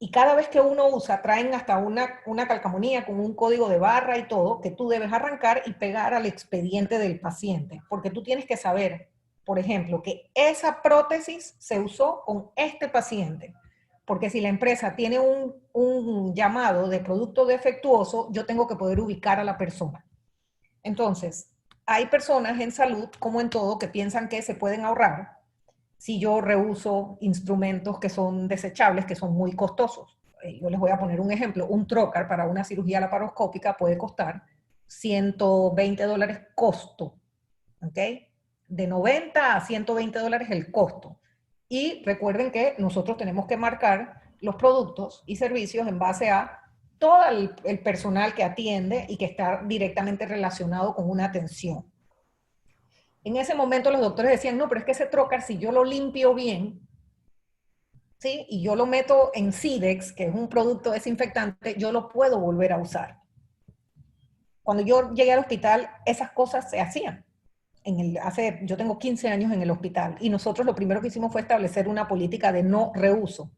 Y cada vez que uno usa, traen hasta una calcamonía con un código de barra y todo, que tú debes arrancar y pegar al expediente del paciente. Porque tú tienes que saber, por ejemplo, que esa prótesis se usó con este paciente. Porque si la empresa tiene un llamado de producto defectuoso, yo tengo que poder ubicar a la persona. Entonces, hay personas en salud, como en todo, que piensan que se pueden ahorrar si yo reuso instrumentos que son desechables, que son muy costosos. Yo les voy a poner un ejemplo. Un trocar para una cirugía laparoscópica puede costar $120 costo, ¿ok? De 90 a $120 el costo. Y recuerden que nosotros tenemos que marcar los productos y servicios en base a todo el personal que atiende y que está directamente relacionado con una atención. En ese momento los doctores decían, no, pero es que ese trocar, si yo lo limpio bien, ¿sí? Y yo lo meto en Sidex, que es un producto desinfectante, yo lo puedo volver a usar. Cuando yo llegué al hospital, esas cosas se hacían. Yo tengo 15 años en el hospital y nosotros lo primero que hicimos fue establecer una política de no reuso.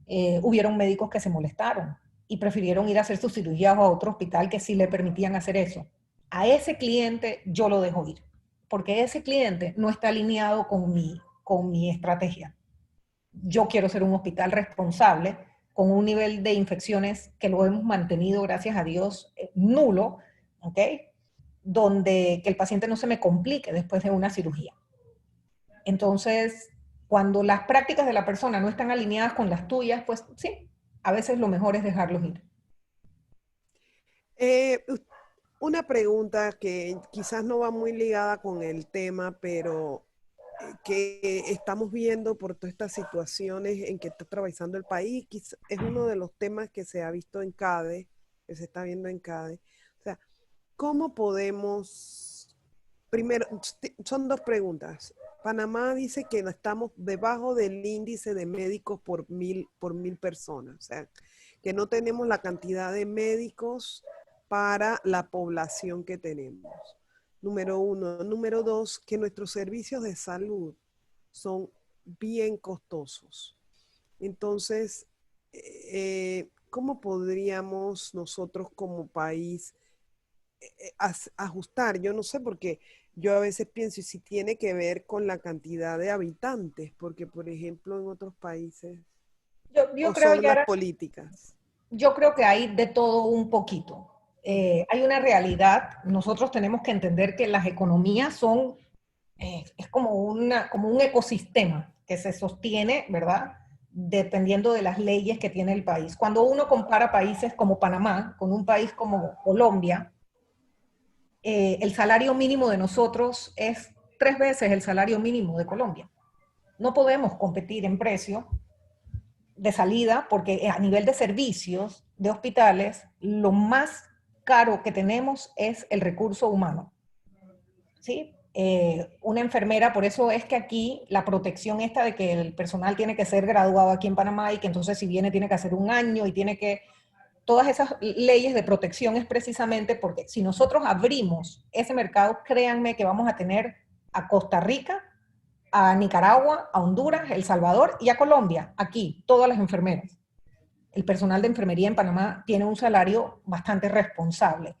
Hubieron médicos que se molestaron y prefirieron ir a hacer sus cirugías a otro hospital que sí le permitían hacer eso. A ese cliente yo lo dejo ir, porque ese cliente no está alineado con mi estrategia. Yo quiero ser un hospital responsable, con un nivel de infecciones que lo hemos mantenido, gracias a Dios, nulo, ¿ok? Donde que el paciente no se me complique después de una cirugía. Entonces, Cuando las prácticas de la persona no están alineadas con las tuyas, pues sí, a veces lo mejor es dejarlos ir. Una pregunta que quizás no va muy ligada con el tema, pero que estamos viendo por todas estas situaciones en que está atravesando el país, es uno de los temas que se ha visto en CADE, que se está viendo en CADE. O sea, ¿cómo podemos, primero, son dos preguntas. Panamá dice que estamos debajo del índice de médicos por mil personas, o sea, que no tenemos la cantidad de médicos para la población que tenemos. Número uno. Número dos, que nuestros servicios de salud son bien costosos. Entonces, ¿cómo podríamos nosotros como país ajustar? Yo no sé, porque yo a veces pienso, y si tiene que ver con la cantidad de habitantes, porque por ejemplo en otros países, Yo o creo, son las Yara, políticas. yo creo que hay de todo un poquito. Hay una realidad, nosotros tenemos que entender que las economías son, es como un ecosistema que se sostiene, ¿verdad? Dependiendo de las leyes que tiene el país. Cuando uno compara países como Panamá con un país como Colombia, el salario mínimo de nosotros es 3 veces el salario mínimo de Colombia. No podemos competir en precio de salida, porque a nivel de servicios, de hospitales, lo más caro que tenemos es el recurso humano. ¿Sí? Una enfermera, por eso es que aquí la protección esta de que el personal tiene que ser graduado aquí en Panamá y que entonces si viene tiene que hacer un año y tiene que... Todas esas leyes de protección es precisamente porque si nosotros abrimos ese mercado, créanme que vamos a tener a Costa Rica, a Nicaragua, a Honduras, El Salvador y a Colombia, aquí, todas las enfermeras. El personal de enfermería en Panamá tiene un salario bastante responsable.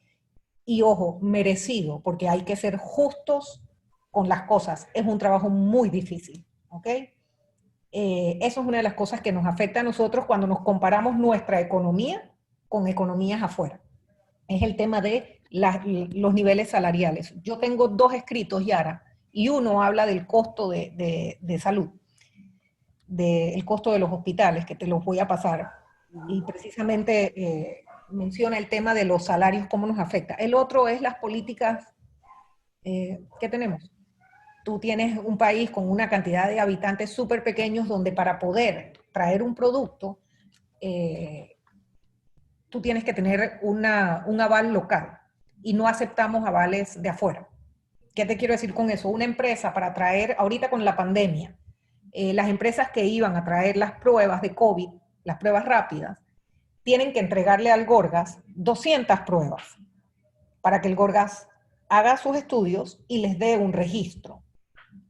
Y ojo, merecido, porque hay que ser justos con las cosas. Es un trabajo muy difícil, ¿ok? Eso es una de las cosas que nos afecta a nosotros cuando nos comparamos nuestra economía con economías afuera. Es el tema de los niveles salariales. Yo tengo 2 escritos, Yara, y uno habla del costo de salud, del costo de los hospitales, que te los voy a pasar. Y precisamente menciona el tema de los salarios, cómo nos afecta. El otro es las políticas que tenemos. Tú tienes un país con una cantidad de habitantes súper pequeños donde para poder traer un producto, tú tienes que tener un aval local y no aceptamos avales de afuera. ¿Qué te quiero decir con eso? Una empresa para traer, ahorita con la pandemia, las empresas que iban a traer las pruebas de COVID, las pruebas rápidas, tienen que entregarle al Gorgas 200 pruebas para que el Gorgas haga sus estudios y les dé un registro,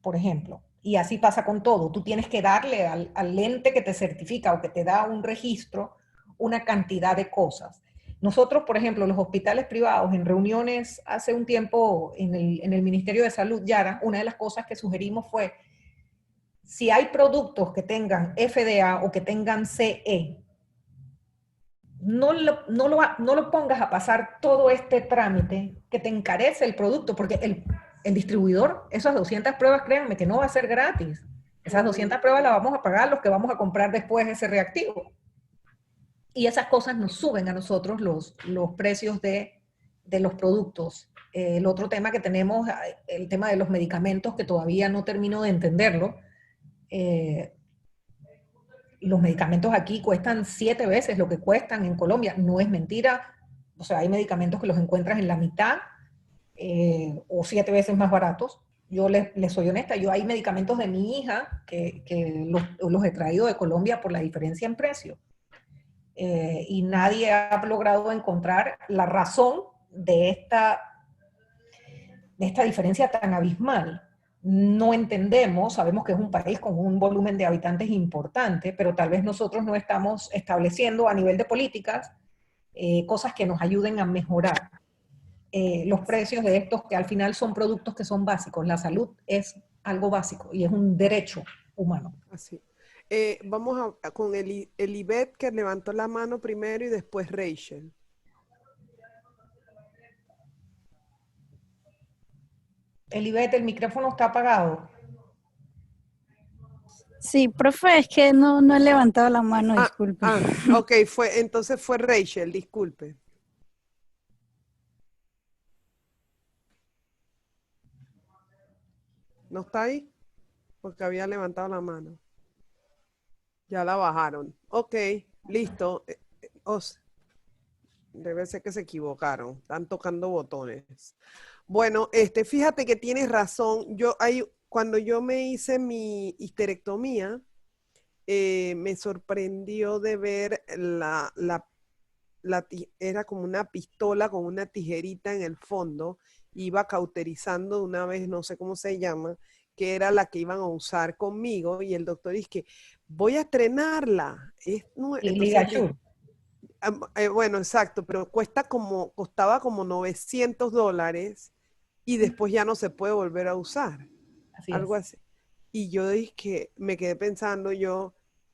por ejemplo. Y así pasa con todo. Tú tienes que darle al ente que te certifica o que te da un registro una cantidad de cosas. Nosotros, por ejemplo, los hospitales privados, en reuniones hace un tiempo en el Ministerio de Salud, Yara, una de las cosas que sugerimos fue, si hay productos que tengan FDA o que tengan CE, no lo pongas a pasar todo este trámite que te encarece el producto, porque el distribuidor, esas 200 pruebas, créanme que no va a ser gratis. Esas 200 pruebas las vamos a pagar los que vamos a comprar después ese reactivo. Y esas cosas nos suben a nosotros los precios de los productos. El otro tema que tenemos, el tema de los medicamentos, que todavía no termino de entenderlo. Los medicamentos aquí cuestan 7 veces lo que cuestan en Colombia. No es mentira. O sea, hay medicamentos que los encuentras en la mitad o 7 veces más baratos. Yo les soy honesta, yo hay medicamentos de mi hija que los he traído de Colombia por la diferencia en precio. Y nadie ha logrado encontrar la razón de esta diferencia tan abismal. No entendemos, sabemos que es un país con un volumen de habitantes importante, pero tal vez nosotros no estamos estableciendo a nivel de políticas cosas que nos ayuden a mejorar los precios de estos, que al final son productos que son básicos. La salud es algo básico y es un derecho humano. Así. Vamos con Elibet, que levantó la mano primero, y después Rachel. Elibet, el micrófono está apagado. Sí, profe, es que no he levantado la mano, Ah, disculpe. ok, entonces fue Rachel, disculpe. ¿No está ahí? Porque había levantado la mano. Ya la bajaron. Ok, listo. Debe ser que se equivocaron. Están tocando botones. Bueno, fíjate que tienes razón. Cuando yo me hice mi histerectomía, me sorprendió de ver era como una pistola con una tijerita en el fondo. Iba cauterizando de una vez, no sé cómo se llama, que era la que iban a usar conmigo. Y el doctor dice que voy a estrenarla. Y Entonces, Ligasure. bueno, exacto, pero costaba como $900 y después ya no se puede volver a usar, Así algo es. así. Y yo dije que me quedé pensando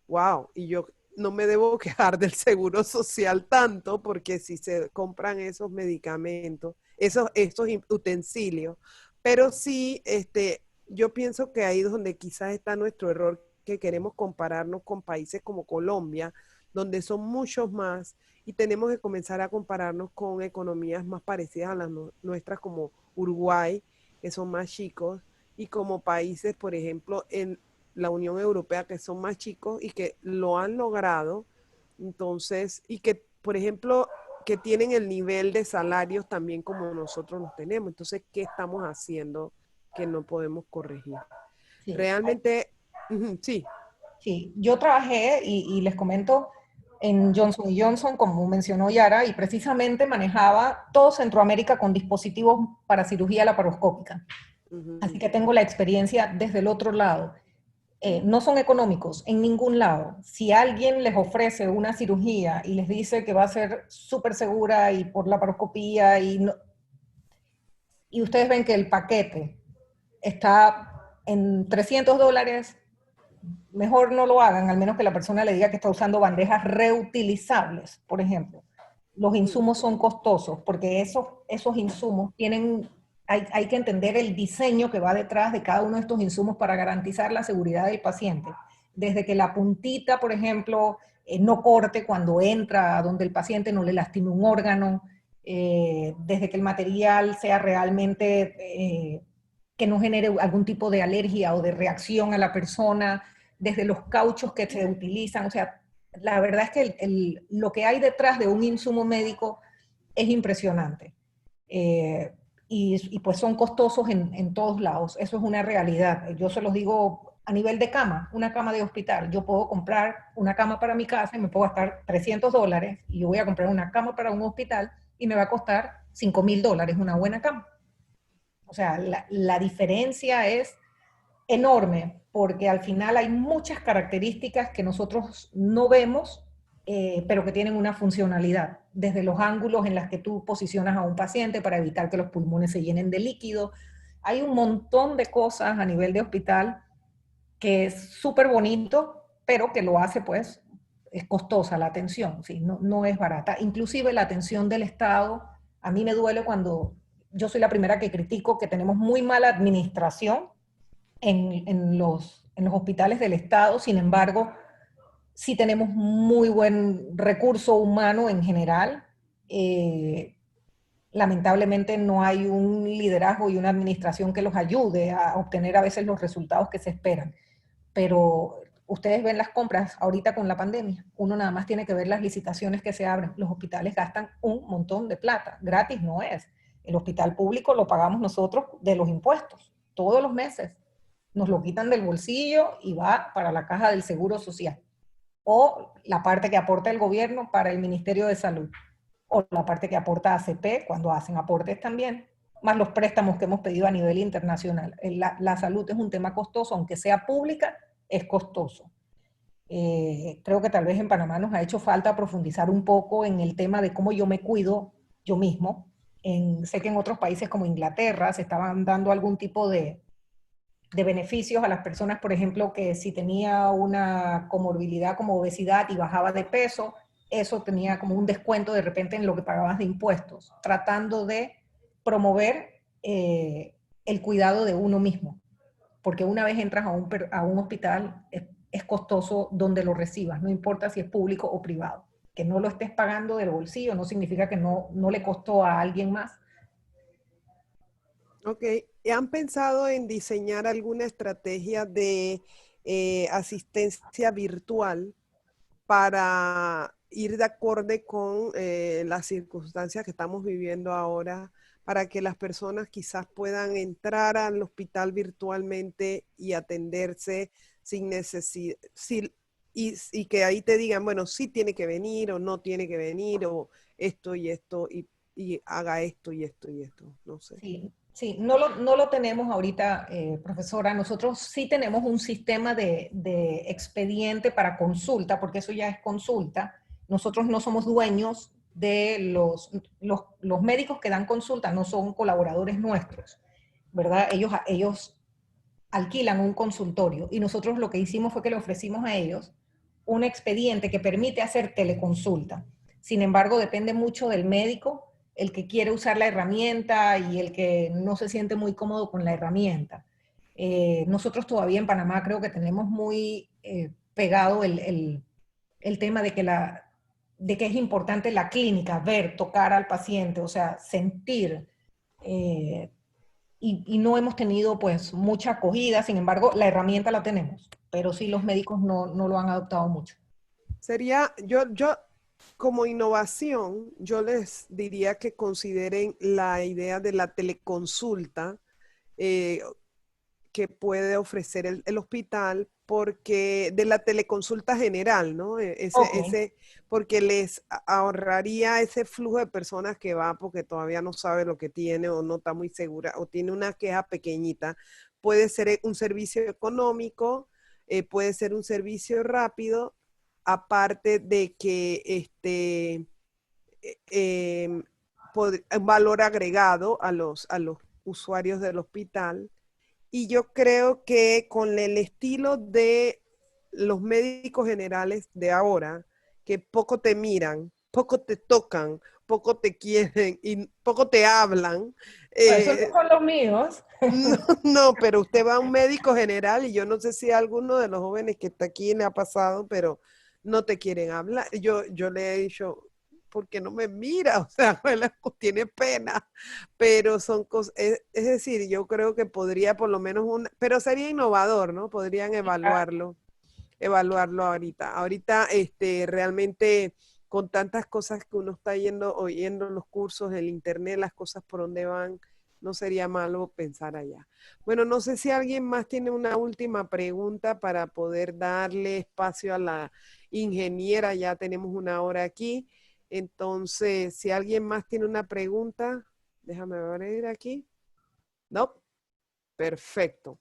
wow, y yo no me debo quejar del seguro social tanto porque si se compran esos medicamentos, esos utensilios, pero sí, yo pienso que ahí es donde quizás está nuestro error, que queremos compararnos con países como Colombia, donde son muchos más, y tenemos que comenzar a compararnos con economías más parecidas a las nuestras como Uruguay, que son más chicos, y como países, por ejemplo, en la Unión Europea, que son más chicos y que lo han logrado, entonces, y que, por ejemplo, que tienen el nivel de salarios también como nosotros los tenemos. Entonces, ¿qué estamos haciendo que no podemos corregir? Sí. Realmente, sí. Sí, yo trabajé y les comento en Johnson Johnson, como mencionó Yara, y precisamente manejaba todo Centroamérica con dispositivos para cirugía laparoscópica. Así que tengo la experiencia desde el otro lado. No son económicos en ningún lado. Si alguien les ofrece una cirugía y les dice que va a ser súper segura y por laparoscopía y ustedes ven que el paquete está en $300, mejor no lo hagan, al menos que la persona le diga que está usando bandejas reutilizables, por ejemplo. Los insumos son costosos porque esos insumos hay que entender el diseño que va detrás de cada uno de estos insumos para garantizar la seguridad del paciente. Desde que la puntita, por ejemplo, no corte cuando entra a donde el paciente, no le lastime un órgano, desde que el material sea realmente que no genere algún tipo de alergia o de reacción a la persona, desde los cauchos que se utilizan, o sea, la verdad es que lo que hay detrás de un insumo médico es impresionante. Y pues son costosos en todos lados, eso es una realidad. Yo se los digo a nivel de cama, una cama de hospital. Yo puedo comprar una cama para mi casa y me puedo gastar $300 y yo voy a comprar una cama para un hospital y me va a costar $5,000 una buena cama. O sea, la diferencia es enorme, porque al final hay muchas características que nosotros no vemos, pero que tienen una funcionalidad, desde los ángulos en los que tú posicionas a un paciente para evitar que los pulmones se llenen de líquido. Hay un montón de cosas a nivel de hospital que es súper bonito, pero que lo hace pues, es costosa la atención, ¿sí? No es barata. Inclusive la atención del Estado, a mí me duele cuando yo soy la primera que critico que tenemos muy mala administración en los hospitales del Estado. Sin embargo, sí tenemos muy buen recurso humano en general. Lamentablemente no hay un liderazgo y una administración que los ayude a obtener a veces los resultados que se esperan. Pero ustedes ven las compras ahorita con la pandemia. Uno nada más tiene que ver las licitaciones que se abren. Los hospitales gastan un montón de plata. Gratis no es. El hospital público lo pagamos nosotros de los impuestos, todos los meses. Nos lo quitan del bolsillo y va para la caja del Seguro Social. O la parte que aporta el gobierno para el Ministerio de Salud. O la parte que aporta ACP cuando hacen aportes también. Más los préstamos que hemos pedido a nivel internacional. La salud es un tema costoso, aunque sea pública, es costoso. Creo que tal vez en Panamá nos ha hecho falta profundizar un poco en el tema de cómo yo me cuido yo mismo. Sé que en otros países como Inglaterra se estaban dando algún tipo de beneficios a las personas, por ejemplo, que si tenía una comorbilidad como obesidad y bajaba de peso, eso tenía como un descuento de repente en lo que pagabas de impuestos, tratando de promover el cuidado de uno mismo. Porque una vez entras a un hospital, es costoso donde lo recibas, no importa si es público o privado. Que no lo estés pagando del bolsillo no significa que no le costó a alguien más. Ok, ¿y han pensado en diseñar alguna estrategia de asistencia virtual para ir de acorde con las circunstancias que estamos viviendo ahora, para que las personas quizás puedan entrar al hospital virtualmente y atenderse sin necesidad, y que ahí te digan, bueno, sí tiene que venir o no tiene que venir, o esto y esto, y haga esto y esto y esto, no sé. Sí, sí, no lo tenemos ahorita, profesora. Nosotros sí tenemos un sistema de expediente para consulta, porque eso ya es consulta. Nosotros no somos dueños de los médicos que dan consulta, no son colaboradores nuestros, ¿verdad? Ellos alquilan un consultorio y nosotros lo que hicimos fue que le ofrecimos a ellos un expediente que permite hacer teleconsulta. Sin embargo, depende mucho del médico, el que quiere usar la herramienta y el que no se siente muy cómodo con la herramienta. Nosotros todavía en Panamá creo que tenemos muy pegado el tema de que es importante la clínica, ver, tocar al paciente, o sea, sentir. Y no hemos tenido pues mucha acogida, sin embargo, la herramienta la tenemos, pero sí los médicos no lo han adoptado mucho. Sería, yo como innovación, yo les diría que consideren la idea de la teleconsulta eh, que puede ofrecer el hospital, porque de la teleconsulta general, ¿no? Ok. Porque les ahorraría ese flujo de personas que va porque todavía no sabe lo que tiene o no está muy segura o tiene una queja pequeñita. Puede ser un servicio económico, puede ser un servicio rápido, aparte de que un valor agregado a los usuarios del hospital. Y yo creo que con el estilo de los médicos generales de ahora, que poco te miran, poco te tocan, poco te quieren y poco te hablan. Pues esos no son los míos. No, no, pero usted va a un médico general y yo no sé si a alguno de los jóvenes que está aquí le ha pasado, pero no te quieren hablar. Yo le he dicho, ¿por qué no me mira? O sea, tiene pena, pero son cosas, es decir, yo creo que podría por lo menos pero sería innovador, ¿no? Podrían evaluarlo ahorita. Ahorita, realmente con tantas cosas que uno está oyendo los cursos, el internet, las cosas por donde van, no sería malo pensar allá. Bueno, no sé si alguien más tiene una última pregunta para poder darle espacio a la ingeniera. Ya tenemos una hora aquí. Entonces, si alguien más tiene una pregunta, déjame ver aquí. No, perfecto.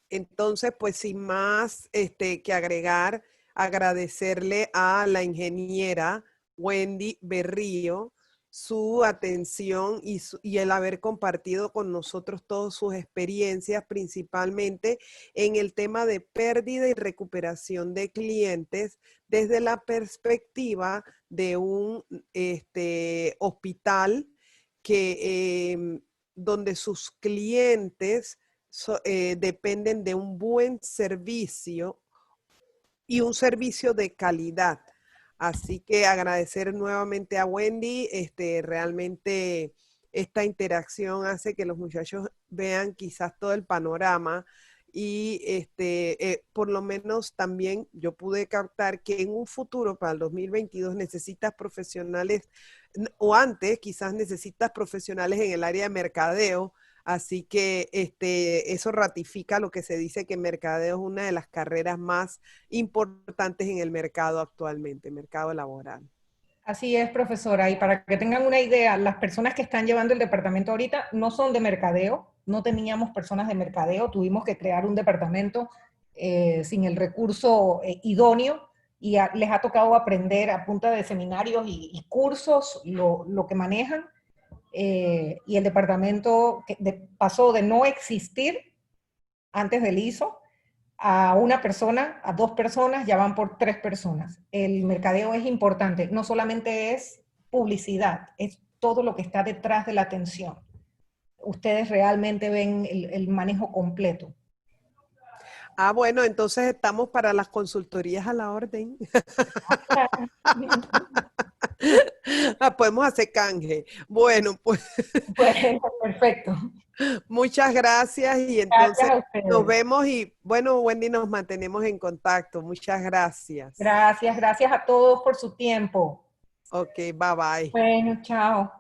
Entonces, pues sin más que agregar, agradecerle a la ingeniera Wendy Berrío su atención y el haber compartido con nosotros todas sus experiencias, principalmente en el tema de pérdida y recuperación de clientes desde la perspectiva de un hospital donde sus clientes dependen de un buen servicio y un servicio de calidad. Así que agradecer nuevamente a Wendy, realmente esta interacción hace que los muchachos vean quizás todo el panorama y por lo menos también yo pude captar que en un futuro para el 2022 necesitas profesionales, o antes quizás necesitas profesionales en el área de mercadeo. Así que eso ratifica lo que se dice, que mercadeo es una de las carreras más importantes en el mercado actualmente, mercado laboral. Así es, profesora. Y para que tengan una idea, las personas que están llevando el departamento ahorita no son de mercadeo, no teníamos personas de mercadeo, tuvimos que crear un departamento sin el recurso idóneo y les ha tocado aprender a punta de seminarios y cursos lo que manejan. Y el departamento pasó de no existir antes del ISO a una persona, a 2 personas, ya van por 3 personas. El mercadeo es importante, no solamente es publicidad, es todo lo que está detrás de la atención. Ustedes realmente ven el manejo completo. Ah, bueno, entonces estamos para las consultorías a la orden. Podemos hacer canje. Bueno, pues Bueno, perfecto. muchas gracias y Gracias entonces a nos ustedes. vemos y bueno, Wendy, nos mantenemos en contacto. Muchas gracias. Gracias a todos por su tiempo. Ok, bye bye. Bueno, chao.